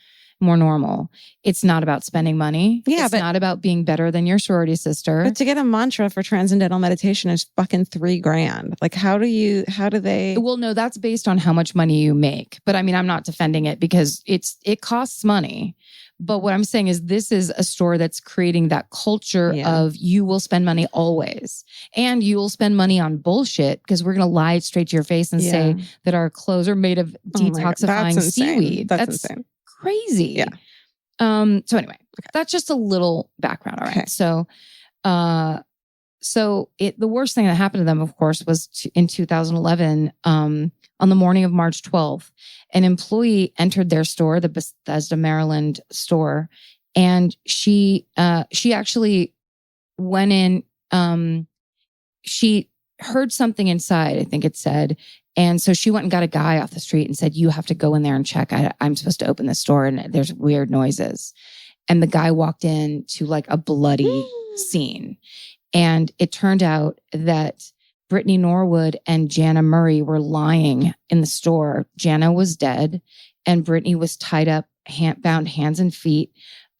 more normal. It's not about spending money. Yeah, it's not about being better than your sorority sister. But to get a mantra for transcendental meditation is fucking $3,000. Like, how do they? Well, no, that's based on how much money you make. But I mean, I'm not defending it because it costs money. But what I'm saying is this is a store that's creating that culture of you will spend money always. And you will spend money on bullshit because we're going to lie straight to your face and say that our clothes are made of detoxifying seaweed. That's insane. Crazy. Yeah. So anyway, that's just a little background. All right. Okay. So the worst thing that happened to them, of course, was in 2011, on the morning of March 12th, an employee entered their store, the Bethesda, Maryland store, and she actually went in. She heard something inside, I think it said, And so she went and got a guy off the street and said, you have to go in there and check. I'm supposed to open this door and there's weird noises. And the guy walked in to like a bloody scene. And it turned out that Brittany Norwood and Jana Murray were lying in the store. Jana was dead and Brittany was tied up, bound hands and feet.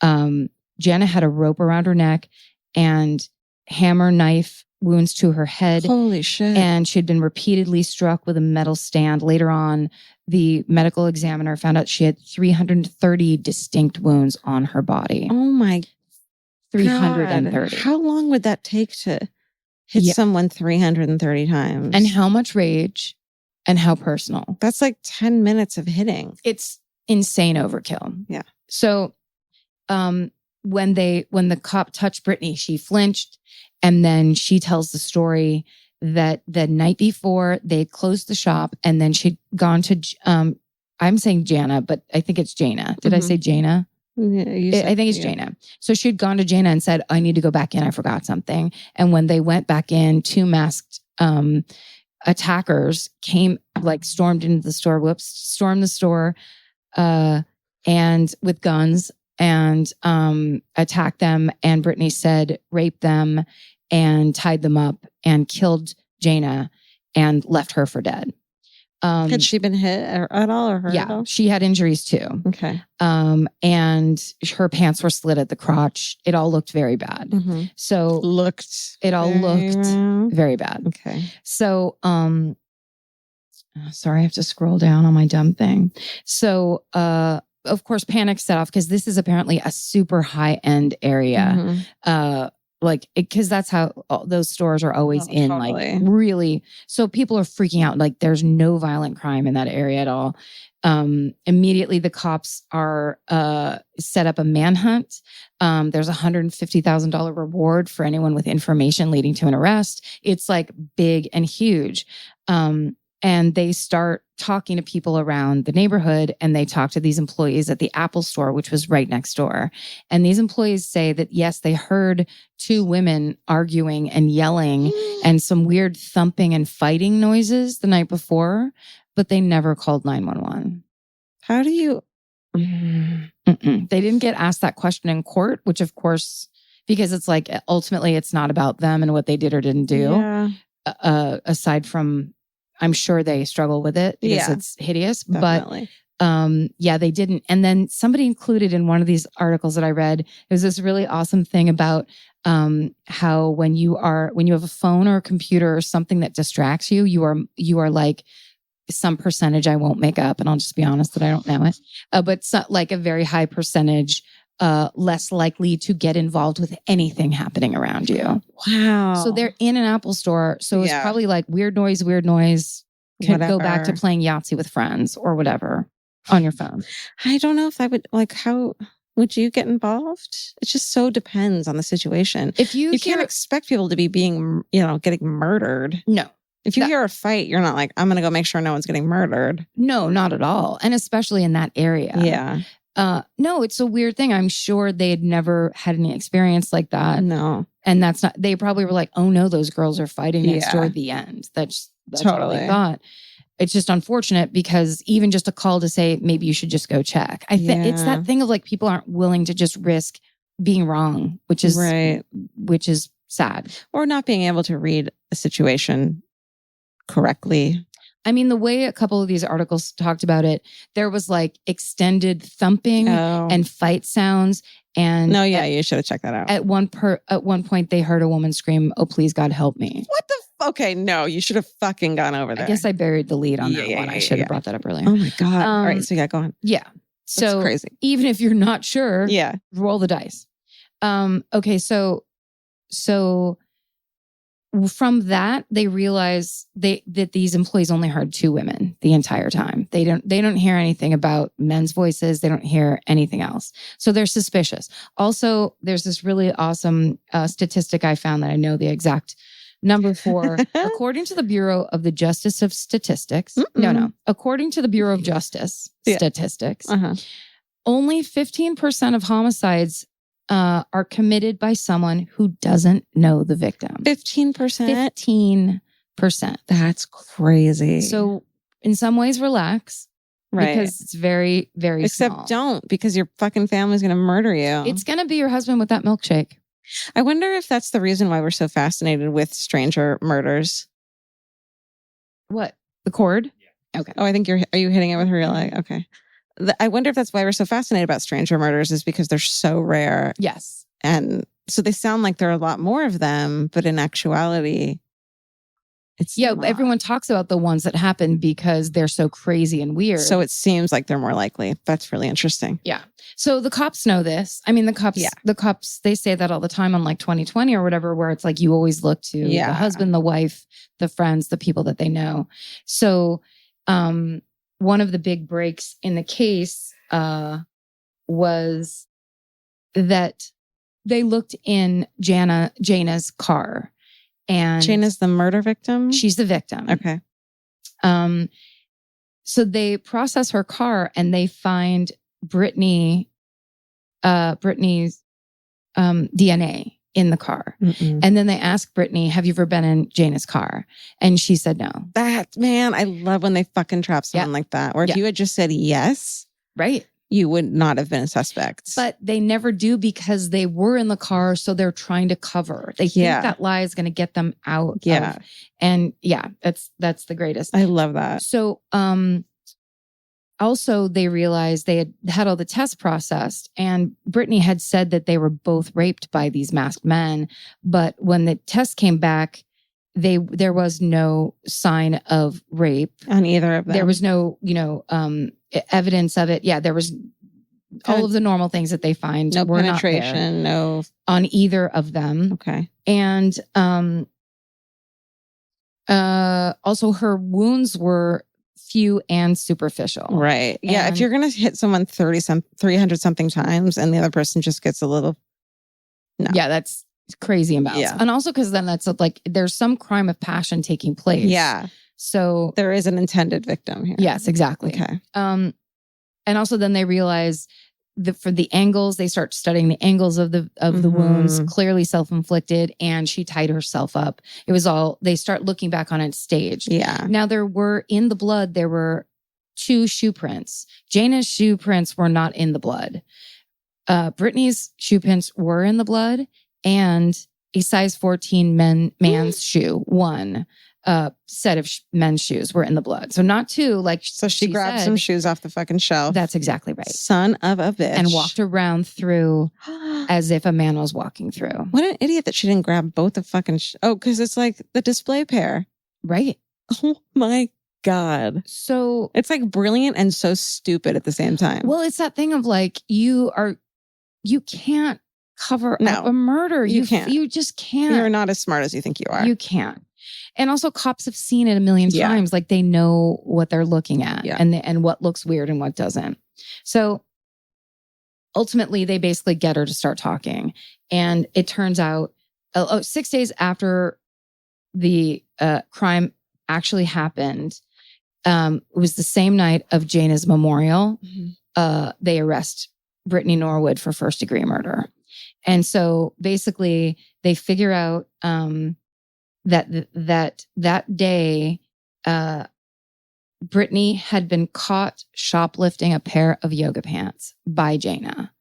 Jana had a rope around her neck and hammer knife wounds to her head. Holy shit. And she'd been repeatedly struck with a metal stand. Later on, the medical examiner found out she had 330 distinct wounds on her body. Oh my 330. God. How long would that take to hit someone 330 times? And how much rage and how personal. That's like 10 minutes of hitting. It's insane overkill. Yeah. So when the cop touched Brittany, she flinched. And then she tells the story that the night before they closed the shop and then she'd gone to, I'm saying Jana, but I think it's Jana. Did I say Jana? Yeah, I think it's Jana. So she'd gone to Jana and said, I need to go back in. I forgot something. And when they went back in, 2 masked attackers stormed into the store, stormed the store and with guns and attacked them. And Brittany said, raped them and tied them up and killed Jana and left her for dead. Had she been hit at all or hurt at all? She had injuries too. Okay. And her pants were slit at the crotch. It all looked very bad. Mm-hmm. So looked very bad. Okay. So, sorry, I have to scroll down on my dumb thing. So, of course, panic set off because this is apparently a super high end area. Mm-hmm. Because that's how those stores are always in, totally. like really. So people are freaking out. Like there's no violent crime in that area at all. Immediately the cops are set up a manhunt. There's $150,000 reward for anyone with information leading to an arrest. It's like big and huge. And they start talking to people around the neighborhood and they talk to these employees at the Apple store, which was right next door. And these employees say that, yes, they heard 2 women arguing and yelling and some weird thumping and fighting noises the night before, but they never called 911. How do you? They didn't get asked that question in court, which of course, because it's like, ultimately it's not about them and what they did or didn't do. Yeah. Aside from, I'm sure they struggle with it because it's hideous, Definitely. but they didn't. And then somebody included in one of these articles that I read, it was this really awesome thing about how when you have a phone or a computer or something that distracts you, you are like some percentage, I won't make up, and I'll just be honest that I don't know it, but like a very high percentage less likely to get involved with anything happening around you. Wow. So they're in an Apple store. So it's probably like weird noise. Can go back to playing Yahtzee with friends or whatever on your phone. I don't know if I would how would you get involved? It just so depends on the situation. If you can't expect people to be getting murdered. No. If you hear a fight, you're not like, I'm going to go make sure no one's getting murdered. No, not at all. And especially in that area. Yeah. No, it's a weird thing. I'm sure they had never had any experience like that. No. And they probably were like, oh no, those girls are fighting next door at the end. That's totally what they thought. It's just unfortunate because even just a call to say, maybe you should just go check. I think it's that thing of like, people aren't willing to just risk being wrong, which is sad. Or not being able to read a situation correctly. I mean, the way a couple of these articles talked about it, there was like extended thumping and fight sounds. And you should have checked that out. At one point, they heard a woman scream, "Oh, please, God, help me!" What the? Okay, no, you should have fucking gone over there. I guess I buried the lead on that one. I should have brought that up earlier. Oh my God! All right, so go on. Yeah, so that's crazy. Even if you're not sure, roll the dice. Okay, so from that, they realize that these employees only heard 2 women the entire time. They don't hear anything about men's voices. They don't hear anything else. So they're suspicious. Also, there's this really awesome statistic I found that I know the exact number for. According to the Bureau of the Justice of Statistics, according to the Bureau of Justice Statistics, only 15% of homicides are committed by someone who doesn't know the victim. 15%? That's crazy. So in some ways, relax. Right. Because it's very, very Except small. don't, because your fucking family's going to murder you. It's going to be your husband with that milkshake. I wonder if that's the reason why we're so fascinated with stranger murders. What? The cord? Yeah. Okay. Oh, I think are you hitting it with her leg? Okay. I wonder if that's why we're so fascinated about stranger murders, is because they're so rare. Yes. And so they sound like there are a lot more of them, but in actuality, it's not. Everyone talks about the ones that happen because they're so crazy and weird. So it seems like they're more likely. That's really interesting. Yeah. So the cops know this. I mean, the cops, they say that all the time on like 2020 or whatever, where it's like you always look to the husband, the wife, the friends, the people that they know. So one of the big breaks in the case was that they looked in Jana's car. And Jana's the murder victim? She's the victim. Okay. So they process her car and they find Brittany's DNA in the car. Mm-mm. And then they ask Brittany, have you ever been in Jana's car? And she said no. Man, I love when they fucking trap someone like that. Or if you had just said yes, right, you would not have been a suspect. But they never do because they were in the car, so they're trying to cover. They think that lie is going to get them out. Yeah. That's the greatest. I love that. So also they realized they had all the tests processed, and Brittany had said that they were both raped by these masked men. But when the test came back, there was no sign of rape on either of them. There was no, evidence of it. Yeah, there was all of the normal things that they find. No were penetration, no on either of them. Okay. And also her wounds were few and superficial. Right. Yeah. If you're going to hit someone 300 something times and the other person just gets a little. No. Yeah, that's crazy amounts. Yeah. And also because then that's like, there's some crime of passion taking place. Yeah. So there is an intended victim here. Yes, exactly. Okay. And also then they realize for the angles, they start studying the angles of the wounds, clearly self-inflicted, and she tied herself up. It was all, they start looking back on it staged. Yeah. Now there were, in the blood, there were 2 shoe prints. Jana's shoe prints were not in the blood. Brittany's shoe prints were in the blood, and a size 14 man's shoe, 1 set of men's shoes were in the blood. So not 2, like so she grabbed some shoes off the fucking shelf. That's exactly right. Son of a bitch. And walked around through as if a man was walking through. What an idiot that she didn't grab both the fucking because it's like the display pair. Right. Oh my God. So it's like brilliant and so stupid at the same time. Well, it's that thing of like, you can't cover up a murder. You can't. You just can't. You're not as smart as you think you are. You can't. And also cops have seen it a million times. Like they know what they're looking at and what looks weird and what doesn't. So ultimately they basically get her to start talking. And it turns out 6 days after the crime actually happened, it was the same night of Jana's memorial. They arrest Brittany Norwood for first-degree murder. And so basically they figure out that day, Brittany had been caught shoplifting a pair of yoga pants by Jana.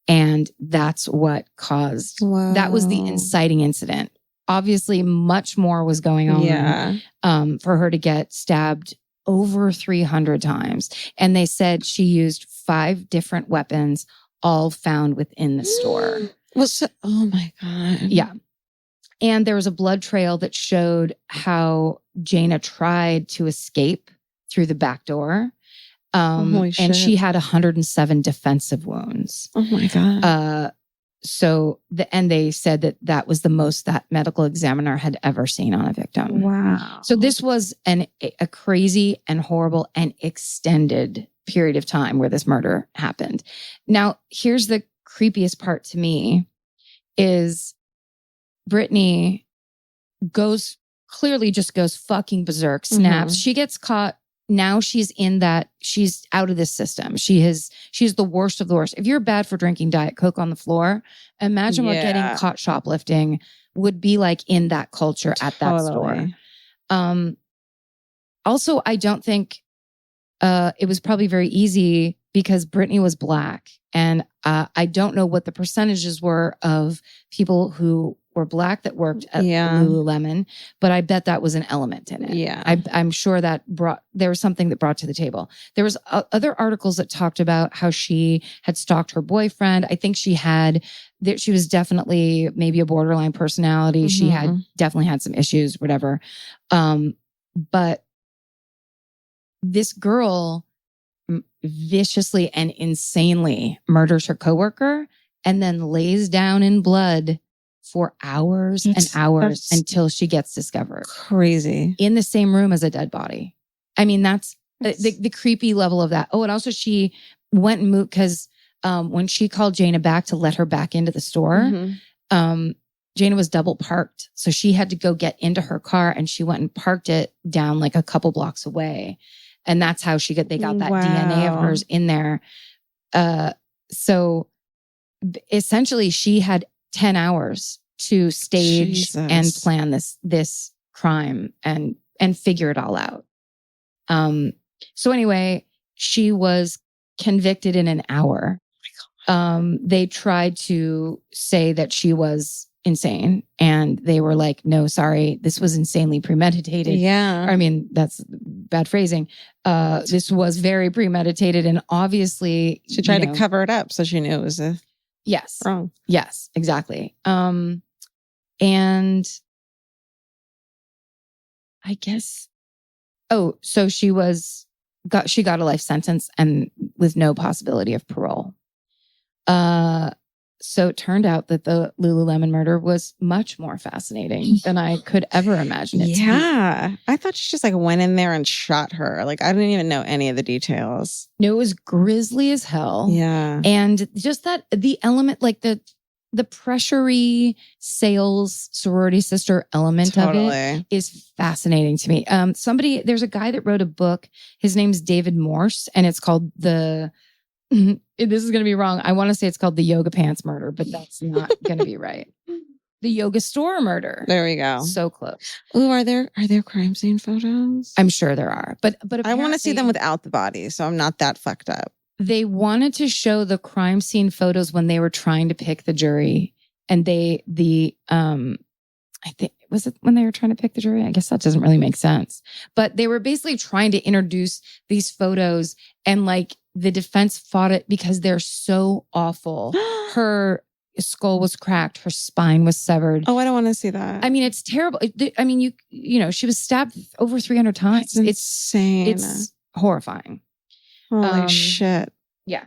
And that's what caused, that was the inciting incident. Obviously, much more was going on for her to get stabbed over 300 times. And they said she used 5 different weapons, all found within the store. Oh my God. Yeah. And there was a blood trail that showed how Jana tried to escape through the back door. Holy shit. And she had 107 defensive wounds. Oh my God. And they said that was the most that medical examiner had ever seen on a victim. Wow. So this was a crazy and horrible and extended period of time where this murder happened. Now, here's the creepiest part to me is Brittany clearly just goes fucking berserk, snaps. She gets caught. Now she's out of this system. She's the worst of the worst. If you're bad for drinking Diet Coke on the floor, imagine what getting caught shoplifting would be like in that culture at that store. Also, I don't think it was probably very easy because Brittany was Black. And I don't know what the percentages were of people who were Black that worked at Lululemon, but I bet that was an element in it. Yeah. I'm sure that there was something that brought to the table. There was other articles that talked about how she had stalked her boyfriend. I think she was definitely maybe a borderline personality. She had definitely had some issues, whatever. But this girl viciously and insanely murders her coworker and then lays down in blood for hours and hours until she gets discovered. Crazy. In the same room as a dead body. I mean, that's the creepy level of that. Oh, and also she went and moved because when she called Jana back to let her back into the store, Jana was double parked. So she had to go get into her car and she went and parked it down like a couple blocks away. And that's how they got that DNA of hers in there. So essentially she had 10 hours to stage and plan this crime and figure it all out. So anyway, she was convicted in an hour. They tried to say that she was insane and they were like, no, sorry, this was insanely premeditated. Yeah. I mean, that's bad phrasing. This was very premeditated and obviously she tried to cover it up so she knew it was wrong. Yes, exactly. And I guess so she got a life sentence and with no possibility of parole. So it turned out that the Lululemon murder was much more fascinating than I could ever imagine it to be. Yeah. I thought she just like went in there and shot her. Like I didn't even know any of the details. No, it was grisly as hell. Yeah. And just that the element, like the pressury sales sorority sister element of it is fascinating to me. There's a guy that wrote a book. His name's David Morse, and it's called this is going to be wrong. I want to say it's called the Yoga Pants Murder, but that's not going to be right. The Yoga Store Murder. There we go. So close. Ooh, are there crime scene photos? I'm sure there are, but I want to see them without the body, so I'm not that fucked up. They wanted to show the crime scene photos when they were trying to pick the jury, and I think was it when they were trying to pick the jury? I guess that doesn't really make sense, but they were basically trying to introduce these photos and like. The defense fought it because they're so awful. Her skull was cracked. Her spine was severed. Oh, I don't want to see that. I mean, it's terrible. I mean, you know, she was stabbed over 300 times. It's insane. It's horrifying. Holy shit. Yeah.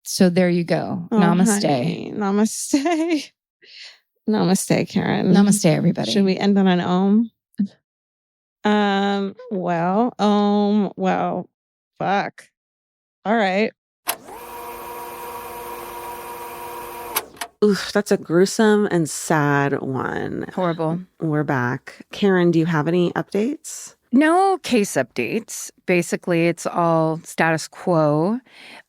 So there you go. Oh, Namaste. Honey. Namaste. Namaste, Karen. Namaste, everybody. Should we end on an om? Well, fuck. All right. Oof, that's a gruesome and sad one. Horrible. We're back. Karen, do you have any updates? No case updates. Basically, it's all status quo.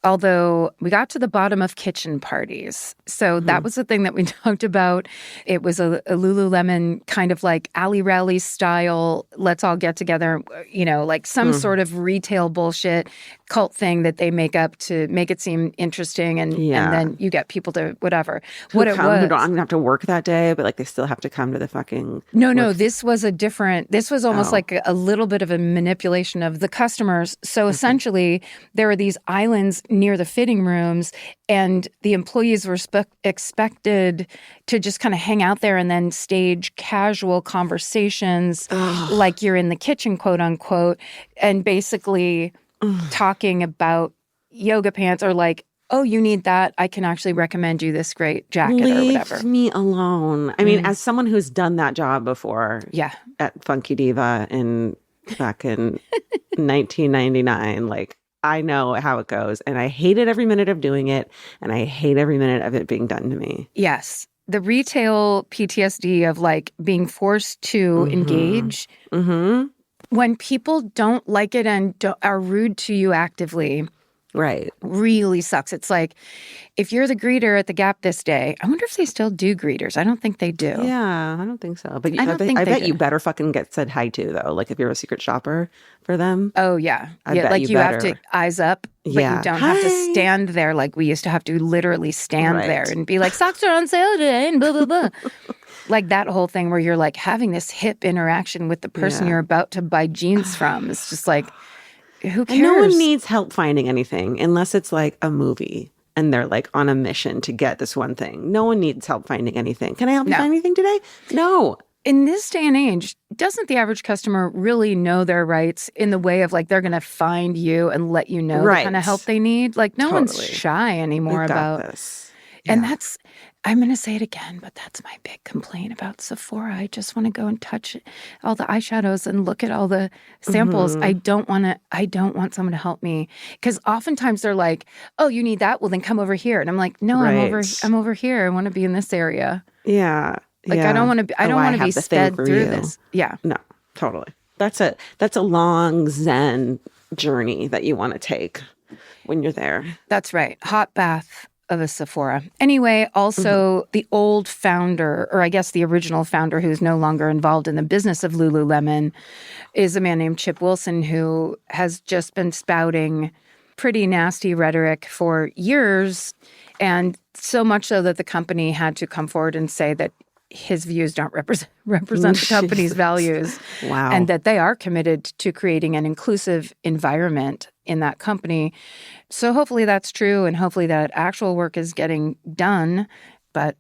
Although we got to the bottom of kitchen parties. So that was the thing that we talked about. It was a Lululemon kind of like alley rally style, let's all get together, you know, like some sort of retail bullshit cult thing that they make up to make it seem interesting. And then you get people to whatever. Who don't have to work that day, but like they still have to come to the fucking... No, this was almost like a little bit of a manipulation of the customers. So essentially, there were these islands near the fitting rooms, and the employees were expected to just kind of hang out there and then stage casual conversations like you're in the kitchen, quote unquote, and basically talking about yoga pants or like, oh, you need that? I can actually recommend you this great jacket or whatever. Leave me alone. I mean, as someone who's done that job before at Funky Diva back in 1999, like, I know how it goes. And I hated every minute of doing it. And I hate every minute of it being done to me. Yes. The retail PTSD of like being forced to engage. When people don't like it and are rude to you actively, Right. Really sucks. It's like, if you're the greeter at the Gap this day, I wonder if they still do greeters. I don't think they do. Yeah, I don't think so. But I bet you better fucking get said hi to, though. Like if you're a secret shopper for them. Oh, yeah. I bet like you have better. to eyes up, but you don't have to stand there like we used to have to literally stand there and be like, socks are on sale today and blah, blah, blah. Like that whole thing where you're like having this hip interaction with the person you're about to buy jeans from. It's just like, who cares? And no one needs help finding anything unless it's like a movie and they're like on a mission to get this one thing. No one needs help finding anything. Can I help you find anything today? No. In this day and age, doesn't the average customer really know their rights in the way of like they're going to find you and let you know the kind of help they need? Like no one's shy anymore about this. And that's, I'm going to say it again, but that's my big complaint about Sephora. I just want to go and touch all the eyeshadows and look at all the samples. I don't want someone to help me. Because oftentimes they're like, oh, you need that? Well, then come over here. And I'm like, no, I'm over here. I want to be in this area. Yeah. Like I don't want to be sped through this. Yeah. No, totally. That's a long Zen journey that you want to take when you're there. That's right. Hot bath of a Sephora. Anyway, also the old founder, or I guess the original founder who's no longer involved in the business of Lululemon, is a man named Chip Wilson, who has just been spouting pretty nasty rhetoric for years, and so much so that the company had to come forward and say that his views don't represent the company's values. Wow. And that they are committed to creating an inclusive environment in that company. So hopefully that's true, and hopefully that actual work is getting done. But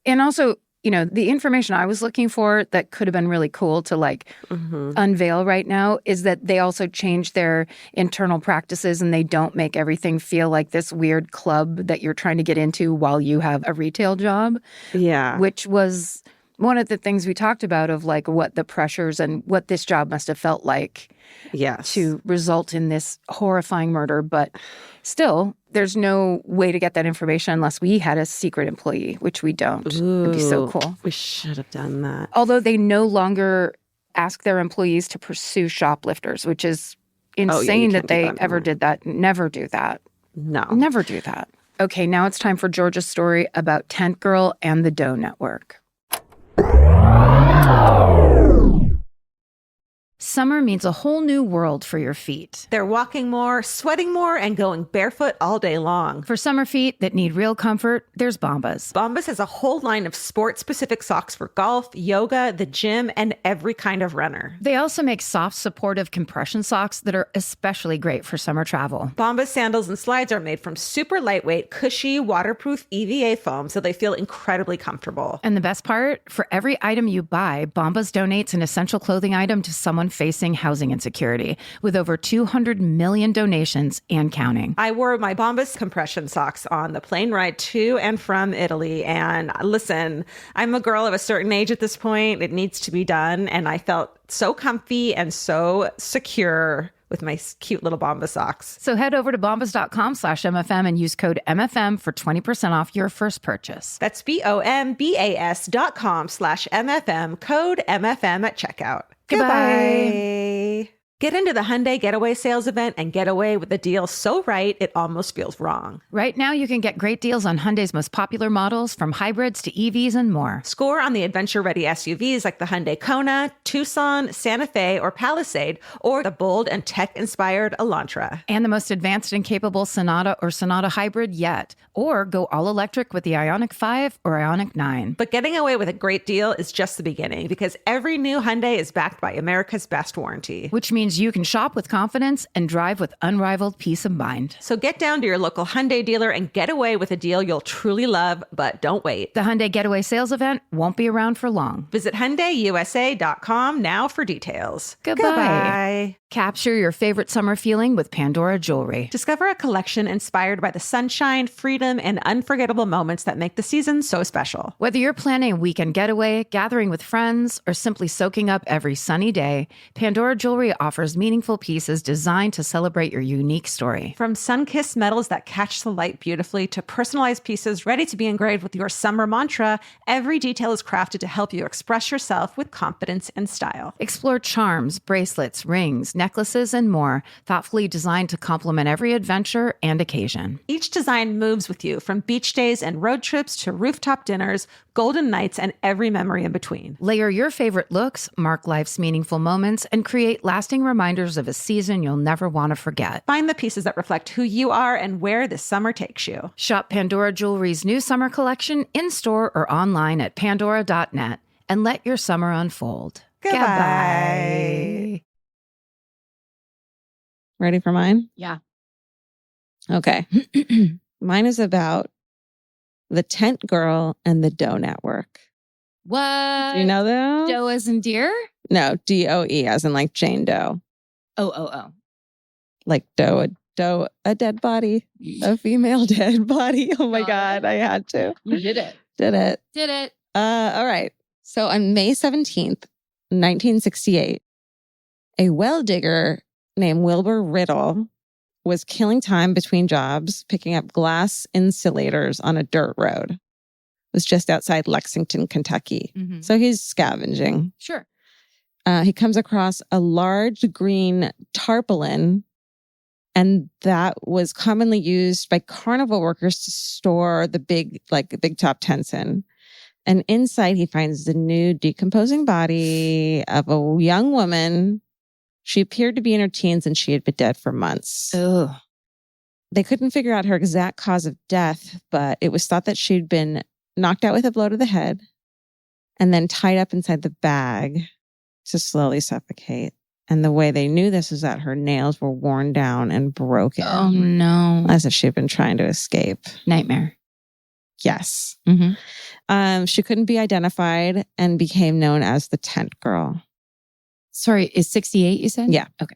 and also, the information I was looking for that could have been really cool to unveil right now is that they also changed their internal practices, and they don't make everything feel like this weird club that you're trying to get into while you have a retail job. Yeah. Which was one of the things we talked about of like what the pressures and what this job must have felt like to result in this horrifying murder. But still, there's no way to get that information unless we had a secret employee, which we don't. It'd be so cool. We should have done that. Although they no longer ask their employees to pursue shoplifters, which is insane that they ever did that. Never do that. No. Never do that. Okay, now it's time for Georgia's story about Tent Girl and the Doe Network. Summer means a whole new world for your feet. They're walking more, sweating more, and going barefoot all day long. For summer feet that need real comfort, there's Bombas. Bombas has a whole line of sport-specific socks for golf, yoga, the gym, and every kind of runner. They also make soft, supportive compression socks that are especially great for summer travel. Bombas sandals and slides are made from super lightweight, cushy, waterproof EVA foam, so they feel incredibly comfortable. And the best part, for every item you buy, Bombas donates an essential clothing item to someone facing housing insecurity, with over 200 million donations and counting. I wore my Bombas compression socks on the plane ride to and from Italy. And listen, I'm a girl of a certain age at this point. It needs to be done. And I felt so comfy and so secure with my cute little Bombas socks. So head over to bombas.com/MFM and use code MFM for 20% off your first purchase. That's BOMBAS.com/MFM, code MFM at checkout. Goodbye. Get into the Hyundai Getaway Sales Event and get away with a deal so right, it almost feels wrong. Right now, you can get great deals on Hyundai's most popular models, from hybrids to EVs and more. Score on the adventure-ready SUVs like the Hyundai Kona, Tucson, Santa Fe, or Palisade, or the bold and tech-inspired Elantra. And the most advanced and capable Sonata or Sonata Hybrid yet. Or go all-electric with the Ioniq 5 or Ioniq 9. But getting away with a great deal is just the beginning, because every new Hyundai is backed by America's best warranty. Which means you can shop with confidence and drive with unrivaled peace of mind. So get down to your local Hyundai dealer and get away with a deal you'll truly love, but don't wait. The Hyundai Getaway Sales Event won't be around for long. Visit HyundaiUSA.com now for details. Goodbye. Capture your favorite summer feeling with Pandora Jewelry. Discover a collection inspired by the sunshine, freedom, and unforgettable moments that make the season so special. Whether you're planning a weekend getaway, gathering with friends, or simply soaking up every sunny day, Pandora Jewelry offers meaningful pieces designed to celebrate your unique story. From sun-kissed metals that catch the light beautifully to personalized pieces ready to be engraved with your summer mantra, every detail is crafted to help you express yourself with confidence and style. Explore charms, bracelets, rings, necklaces, and more, thoughtfully designed to complement every adventure and occasion. Each design moves with you, from beach days and road trips to rooftop dinners, golden nights, and every memory in between. Layer your favorite looks, mark life's meaningful moments, and create lasting reminders of a season you'll never want to forget. Find the pieces that reflect who you are and where this summer takes you. Shop Pandora Jewelry's new summer collection in-store or online at pandora.net and let your summer unfold. Goodbye. Ready for mine? Yeah. Okay. Mine is about the Tent Girl and the Doe Network. What? Do you know those? Doe as in deer? No, DOE, as in like Jane Doe. Oh. Like Doe, a dead body, a female dead body. Oh my God, I had to. You did it. Did it. Did it. All right. So on May 17th, 1968, a well digger named Wilbur Riddle was killing time between jobs, picking up glass insulators on a dirt road. It was just outside Lexington, Kentucky. Mm-hmm. So he's scavenging. Sure. He comes across a large green tarpaulin, and that was commonly used by carnival workers to store the big top tents in. And inside, he finds the nude, decomposing body of a young woman. She appeared to be in her teens, and she had been dead for months. Ugh. They couldn't figure out her exact cause of death, but it was thought that she'd been knocked out with a blow to the head and then tied up inside the bag to slowly suffocate. And the way they knew this is that her nails were worn down and broken. Oh, no. As if she'd been trying to escape. Nightmare. Yes. Mm-hmm. She couldn't be identified and became known as the Tent Girl. Sorry, is 68 you said? Yeah. Okay.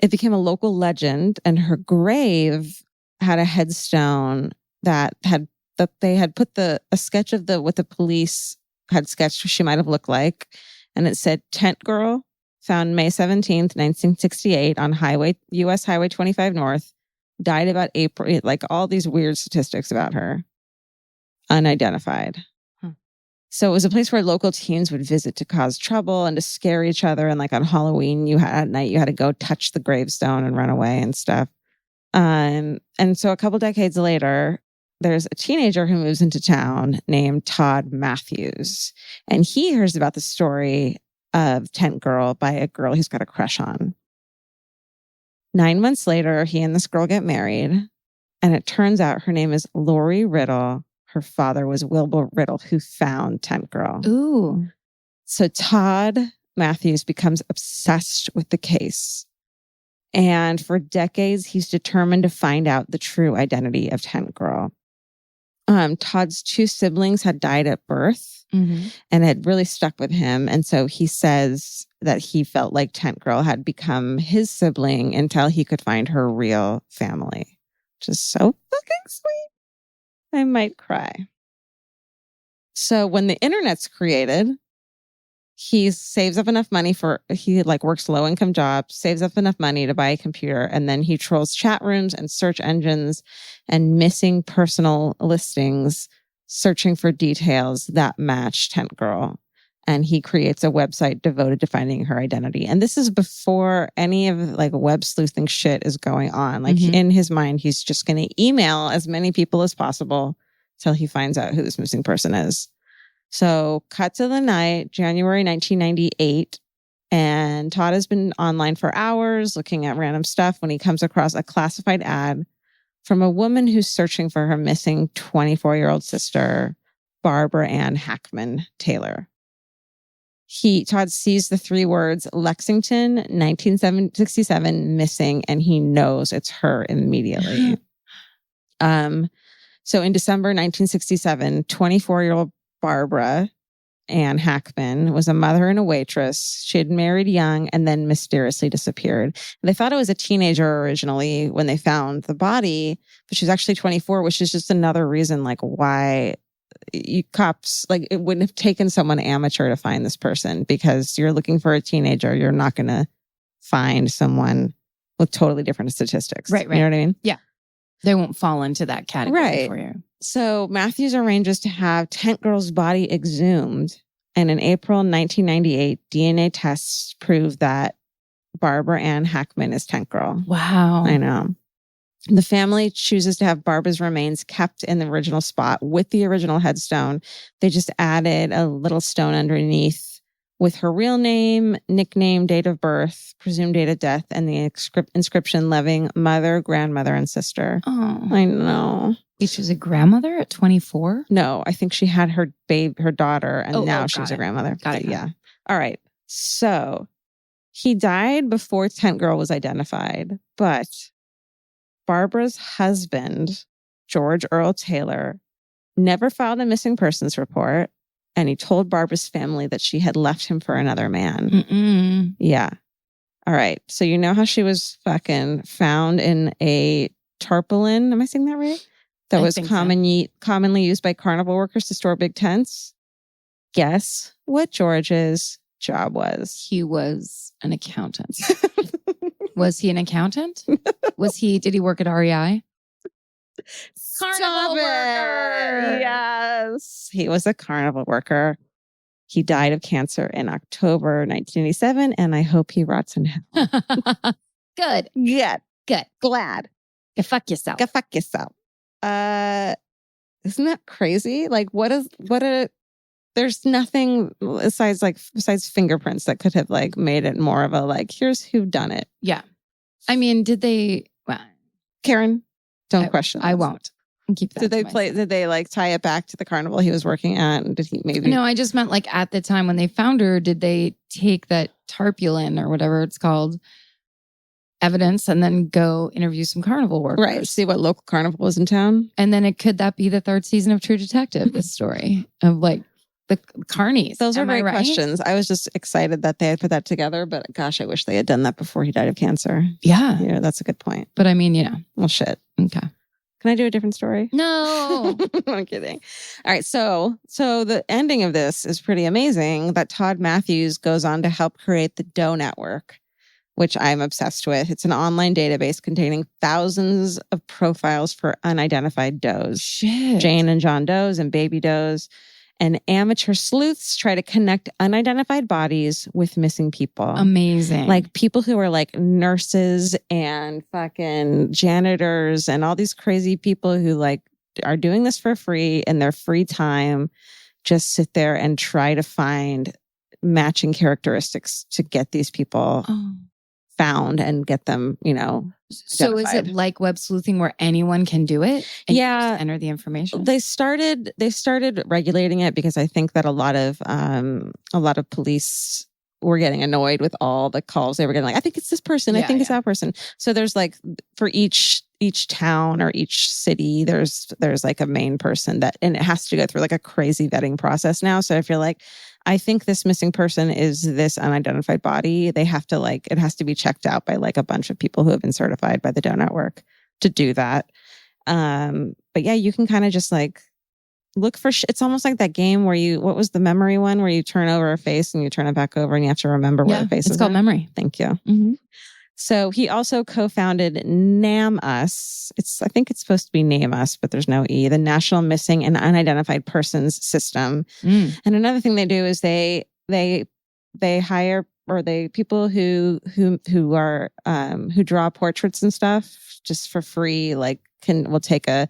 It became a local legend, and her grave had a headstone that they had put a sketch of what the police had sketched she might have looked like, and it said Tent Girl, found May 17th, 1968 on US Highway 25 North, died about April, like all these weird statistics about her. Unidentified. So it was a place where local teens would visit to cause trouble and to scare each other. And like on Halloween, at night, you had to go touch the gravestone and run away and stuff. And so a couple decades later, there's a teenager who moves into town named Todd Matthews. And he hears about the story of Tent Girl by a girl he's got a crush on. 9 months later, he and this girl get married. And it turns out her name is Lori Riddle. Her father was Wilbur Riddle, who found Tent Girl. Ooh. So Todd Matthews becomes obsessed with the case. And for decades, he's determined to find out the true identity of Tent Girl. Todd's 2 siblings had died at birth and had really stuck with him. And so he says that he felt like Tent Girl had become his sibling until he could find her real family, which is so fucking sweet. I might cry. So when the internet's created, he saves up enough money he works low income jobs, saves up enough money to buy a computer, and then he trolls chat rooms and search engines and missing personal listings, searching for details that match Tent Girl. And he creates a website devoted to finding her identity. And this is before any of web sleuthing shit is going on. In his mind, he's just going to email as many people as possible till he finds out who this missing person is. So cut to the night, January 1998. And Todd has been online for hours looking at random stuff when he comes across a classified ad from a woman who's searching for her missing 24-year-old sister, Barbara Ann Hackman Taylor. Todd sees the 3 words Lexington, 1967 missing, and he knows it's her immediately. So in December 1967, 24-year-old Barbara Ann Hackman was a mother and a waitress. She had married young and then mysteriously disappeared. They thought it was a teenager originally when they found the body, but she was actually 24, which is just another reason why cops, it wouldn't have taken someone amateur to find this person, because you're looking for a teenager. You're not going to find someone with totally different statistics. Right. You know what I mean? Yeah. They won't fall into that category for you. So Matthews arranges to have Tent Girl's body exhumed. And in April 1998, DNA tests proved that Barbara Ann Hackman as Tent Girl. Wow. I know. The family chooses to have Barbara's remains kept in the original spot with the original headstone. They just added a little stone underneath with her real name, nickname, date of birth, presumed date of death, and the inscription loving mother, grandmother, and sister. Oh, I know. she was a grandmother at 24? No, I think she had her daughter, and now she's a grandmother. Got it. Yeah. All right. So he died before Tent Girl was identified, but Barbara's husband, George Earl Taylor, never filed a missing persons report, and he told Barbara's family that she had left him for another man. Mm-mm. Yeah. All right. So you know how she was fucking found in a tarpaulin? Am I saying that right? That was commonly used by carnival workers to store big tents. Guess what George's job was? He was an accountant. Was he an accountant? Did he work at REI? Carnival worker. Yes. He was a carnival worker. He died of cancer in October 1987, and I hope he rots in hell. Good. Good. Good. Glad. Go fuck yourself. Go fuck yourself. Isn't that crazy? Like, there's nothing besides fingerprints that could have like made it more of a like, here's who done it. Yeah. I mean, did they, well, Karen, don't question. I won't. Keep that. Did they like tie it back to the carnival he was working at? And did he maybe? No, I just meant like at the time when they found her, did they take that tarpaulin or whatever it's called evidence and then go interview some carnival workers? Right. See what local carnival was in town. And then could that be the third season of True Detective, this story of like the carnies? Those are great right? questions. I was just excited that they had put that together, but gosh, I wish they had done that before he died of cancer. Yeah. Yeah, that's a good point. But I mean, well, shit. Okay. Can I do a different story? No. I'm kidding. All right. So the ending of this is pretty amazing that Todd Matthews goes on to help create the Doe Network, which I'm obsessed with. It's an online database containing thousands of profiles for unidentified does. Shit. Jane and John Does and baby does. And amateur sleuths try to connect unidentified bodies with missing people. Amazing. Like people who are like nurses and fucking janitors and all these crazy people who like are doing this for free in their free time, just sit there and try to find matching characteristics to get these people found and get them, So is it like web sleuthing where anyone can do it? And yeah. You just enter the information. They started regulating it because I think that a lot of police were getting annoyed with all the calls they were getting. Like, I think it's this person. I think it's that person. So there's like for each town or each city, there's like a main person and it has to go through like a crazy vetting process now. So if you're like, I think this missing person is this unidentified body, they have to it has to be checked out by like a bunch of people who have been certified by the Doe Network to do that. But yeah, you can kind of just like look for it's almost like that game where what was the memory one where you turn over a face and you turn it back over and you have to remember where the face is. It's called memory. Thank you. Mm-hmm. So he also co-founded NamUs. I think it's supposed to be Name Us, but there's no E, the National Missing and Unidentified Persons System. And another thing they do is they hire people who draw portraits and stuff just for free, will take a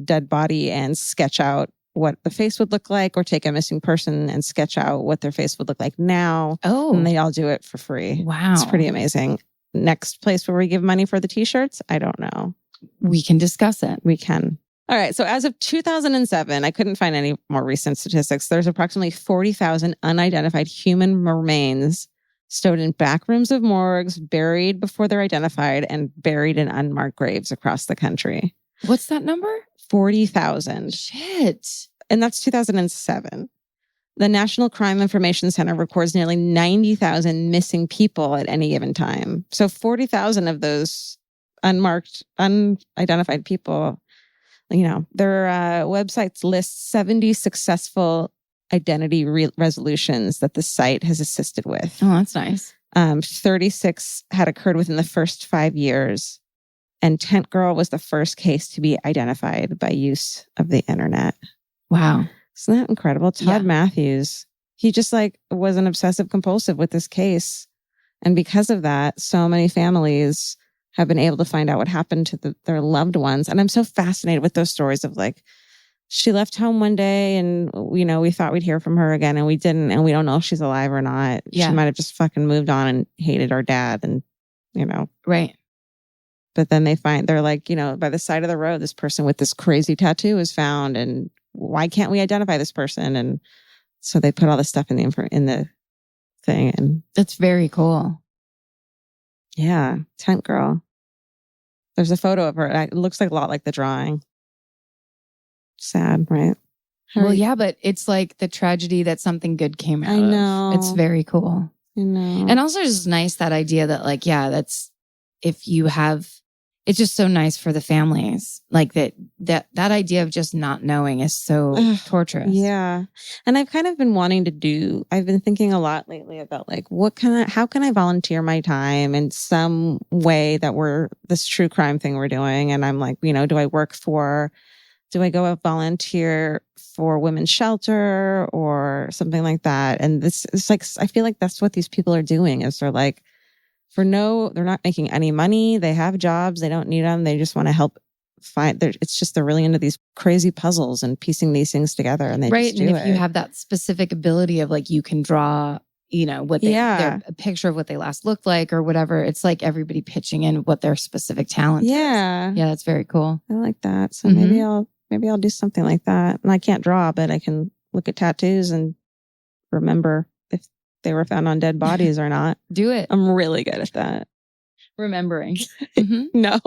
dead body and sketch out what the face would look like, or take a missing person and sketch out what their face would look like now. Oh. And they all do it for free. Wow. It's pretty amazing. Next place where we give money for the t-shirts? I don't know. We can discuss it. We can. All right. So as of 2007, I couldn't find any more recent statistics. There's approximately 40,000 unidentified human remains stowed in back rooms of morgues, buried before they're identified, and buried in unmarked graves across the country. What's that number? 40,000. Shit. And that's 2007. The National Crime Information Center records nearly 90,000 missing people at any given time. So 40,000 of those unmarked, unidentified people, their websites list 70 successful identity resolutions that the site has assisted with. Oh, that's nice. 36 had occurred within the first 5 years. And Tent Girl was the first case to be identified by use of the internet. Wow. Isn't that incredible? Todd Matthews, he just was an obsessive compulsive with this case. And because of that, so many families have been able to find out what happened to their loved ones. And I'm so fascinated with those stories of like, she left home one day and, we thought we'd hear from her again and we didn't. And we don't know if she's alive or not. Yeah. She might have just fucking moved on and hated our dad and, Right. But then they're like, by the side of the road, this person with this crazy tattoo is found. And why can't we identify this person? And so they put all this stuff in the thing. And that's very cool. Yeah. Tent girl. There's a photo of her. It looks like a lot like the drawing. Sad, right? Well, yeah, but it's like the tragedy that something good came out I know. of. It's very cool. I know. And also it's nice that idea that like, yeah, that's if you have, it's just so nice for the families. Like that idea of just not knowing is so torturous. Yeah. And I've kind of been I've been thinking a lot lately about like, how can I volunteer my time in some way that this true crime thing we're doing? And I'm like, do I go volunteer for women's shelter or something like that? And this is like, I feel like that's what these people are doing is they're like, they're not making any money. They have jobs. They don't need them. They just want to help find. They're really into these crazy puzzles and piecing these things together. And they just do and if it. you have that specific ability of like, you can draw, a picture of what they last looked like or whatever. It's like everybody pitching in what their specific talent is. Yeah, that's very cool. I like that. So maybe I'll do something like that. And I can't draw, but I can look at tattoos and remember if they were found on dead bodies or not. Do it. I'm really good at that. Remembering. No.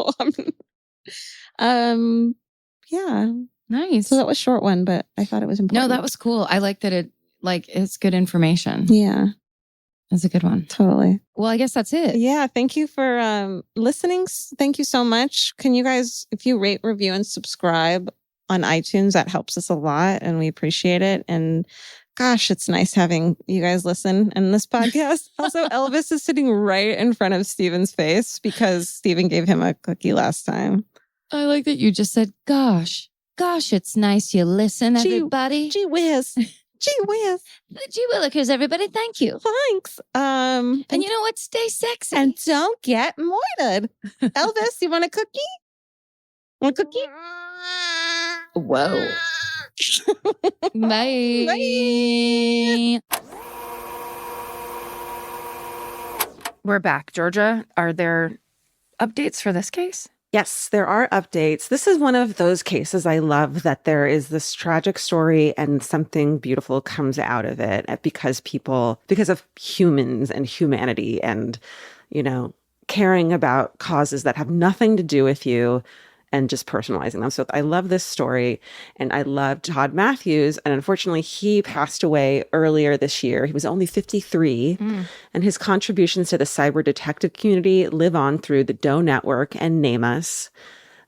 Yeah. Nice. So that was a short one, but I thought it was important. No, that was cool. I like that it's good information. Yeah. That's a good one. Totally. Well, I guess that's it. Yeah. Thank you for listening. Thank you so much. Can you guys, if you rate, review, and subscribe on iTunes, that helps us a lot and we appreciate it. And gosh, it's nice having you guys listen in this podcast. Also, Elvis is sitting right in front of Steven's face because Steven gave him a cookie last time. I like that you just said, gosh, it's nice you listen, everybody. Gee whiz. Gee whiz. Gee willikers, everybody. Thank you. Thanks. And you know what? Stay sexy. And don't get moited. Elvis, you want a cookie? Want a cookie? Whoa. Bye. Bye. We're back. Georgia, are there updates for this case? Yes, there are updates. This is one of those cases I love that there is this tragic story and something beautiful comes out of it because of humans and humanity and, caring about causes that have nothing to do with you and just personalizing them. So I love this story and I love Todd Matthews. And unfortunately, he passed away earlier this year. He was only 53 and his contributions to the cyber detective community live on through the Doe Network and Name Us.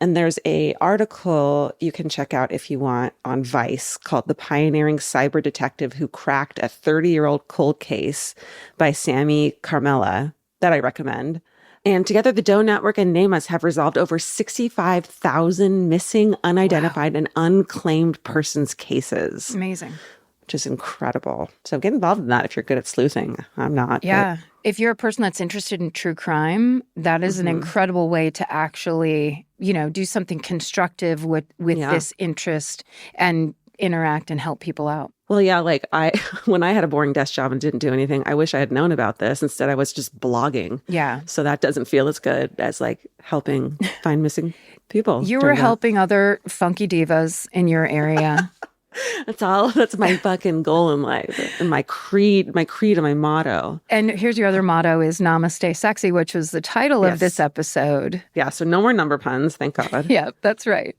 And there's a article you can check out if you want on Vice called The Pioneering Cyber Detective Who Cracked a 30-Year-Old Cold Case by Sammy Carmela that I recommend. And together, the Doe Network and Name Us have resolved over 65,000 missing, unidentified, and unclaimed persons – cases. Amazing. Which is incredible. So get involved in that if you're good at sleuthing. I'm not. Yeah. If you're a person that's interested in true crime, that is an incredible way to actually, do something constructive with this interest and interact and help people out. Well, yeah, when I had a boring desk job and didn't do anything, I wish I had known about this. Instead, I was just blogging. Yeah. So that doesn't feel as good as helping find missing people. You were helping other funky divas in your area. That's my fucking goal in life and my creed and my motto. And here's your other motto is Namaste Sexy, which was the title of this episode. Yeah. So no more number puns. Thank God. Yeah, that's right.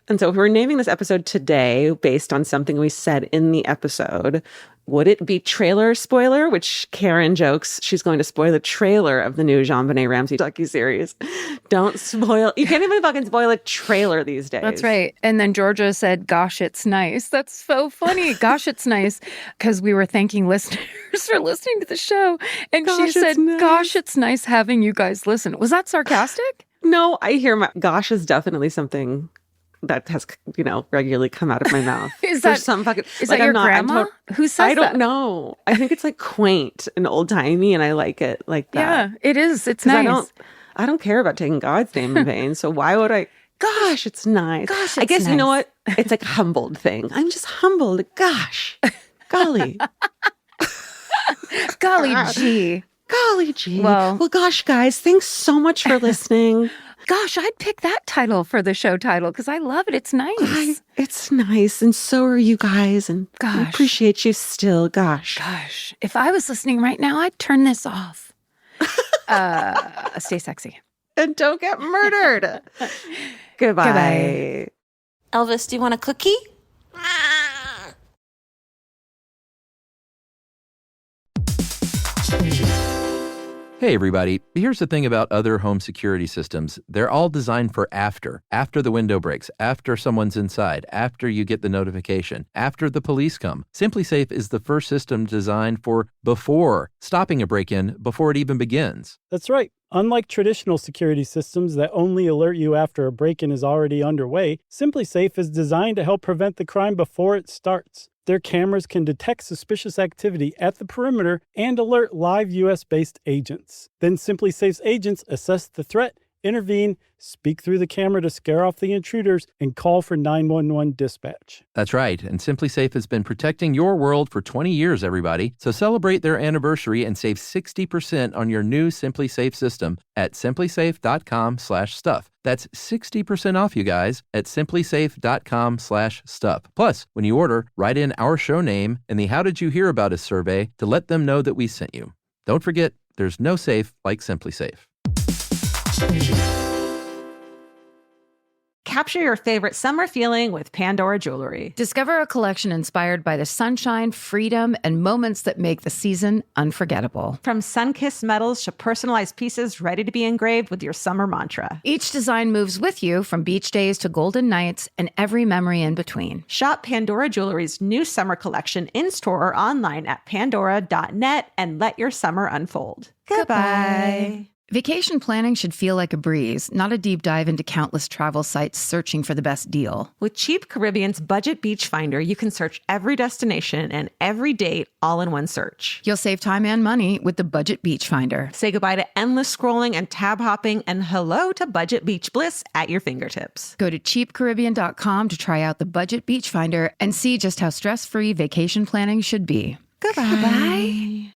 And so if we're naming this episode today based on something we said in the episode, would it be trailer spoiler? Which Karen jokes she's going to spoil the trailer of the new JonBenet Ramsey docuseries. Don't spoil. You can't even fucking spoil a trailer these days. That's right. And then Georgia said, gosh, it's nice. That's so funny. Gosh, it's nice. Because we were thanking listeners for listening to the show. And she said, gosh, it's nice having you guys listen. Was that sarcastic? No, I hear gosh is definitely something that has, regularly come out of my mouth. Is There's that some fucking, is like, that your I'm not, grandma? Who says I don't that? know. I think it's like quaint and old timey, and I like it like that. Yeah, it is. It's 'Cause nice. I don't care about taking God's name in vain. So why would I? Gosh, it's nice. Gosh, I it's guess you know nice. what? It's like a humbled thing. I'm just humbled. Gosh, golly, Golly gee. golly gee. Well- Well, gosh, guys, thanks so much for listening. Gosh, I'd pick that title for the show title because I love it. It's nice. It's nice, and so are you guys, and I Gosh. appreciate you still. Gosh. Gosh, if I was listening right now, I'd turn this off. Stay sexy. And don't get murdered. Goodbye. Goodbye. Elvis, do you want a cookie? Hey, everybody. Here's the thing about other home security systems. They're all designed for after the window breaks, after someone's inside, after you get the notification, after the police come. SimpliSafe is the first system designed for before, stopping a break-in before it even begins. That's right. Unlike traditional security systems that only alert you after a break-in is already underway, SimpliSafe is designed to help prevent the crime before it starts. Their cameras can detect suspicious activity at the perimeter and alert live U.S.-based agents. Then SimpliSafe's agents assess the threat, intervene, speak through the camera to scare off the intruders, and call for 911 dispatch. That's right, and SimpliSafe has been protecting your world for 20 years, everybody. So celebrate their anniversary and save 60% on your new SimpliSafe system at simplisafe.com/stuff. That's 60% off, you guys, at simplisafe.com/stuff. Plus, when you order, write in our show name and the How Did You Hear About Us survey to let them know that we sent you. Don't forget, there's no safe like SimpliSafe. Capture your favorite summer feeling with Pandora Jewelry. Discover a collection inspired by the sunshine, freedom, and moments that make the season unforgettable. From sun-kissed metals to personalized pieces ready to be engraved with your summer mantra. Each design moves with you from beach days to golden nights and every memory in between. Shop Pandora Jewelry's new summer collection in-store or online at pandora.net and let your summer unfold. Goodbye. Vacation planning should feel like a breeze, not a deep dive into countless travel sites searching for the best deal. With Cheap Caribbean's Budget Beach Finder, you can search every destination and every date all in one search. You'll save time and money with the Budget Beach Finder. Say goodbye to endless scrolling and tab hopping, and hello to Budget Beach Bliss at your fingertips. Go to cheapcaribbean.com to try out the Budget Beach Finder and see just how stress-free vacation planning should be. Goodbye.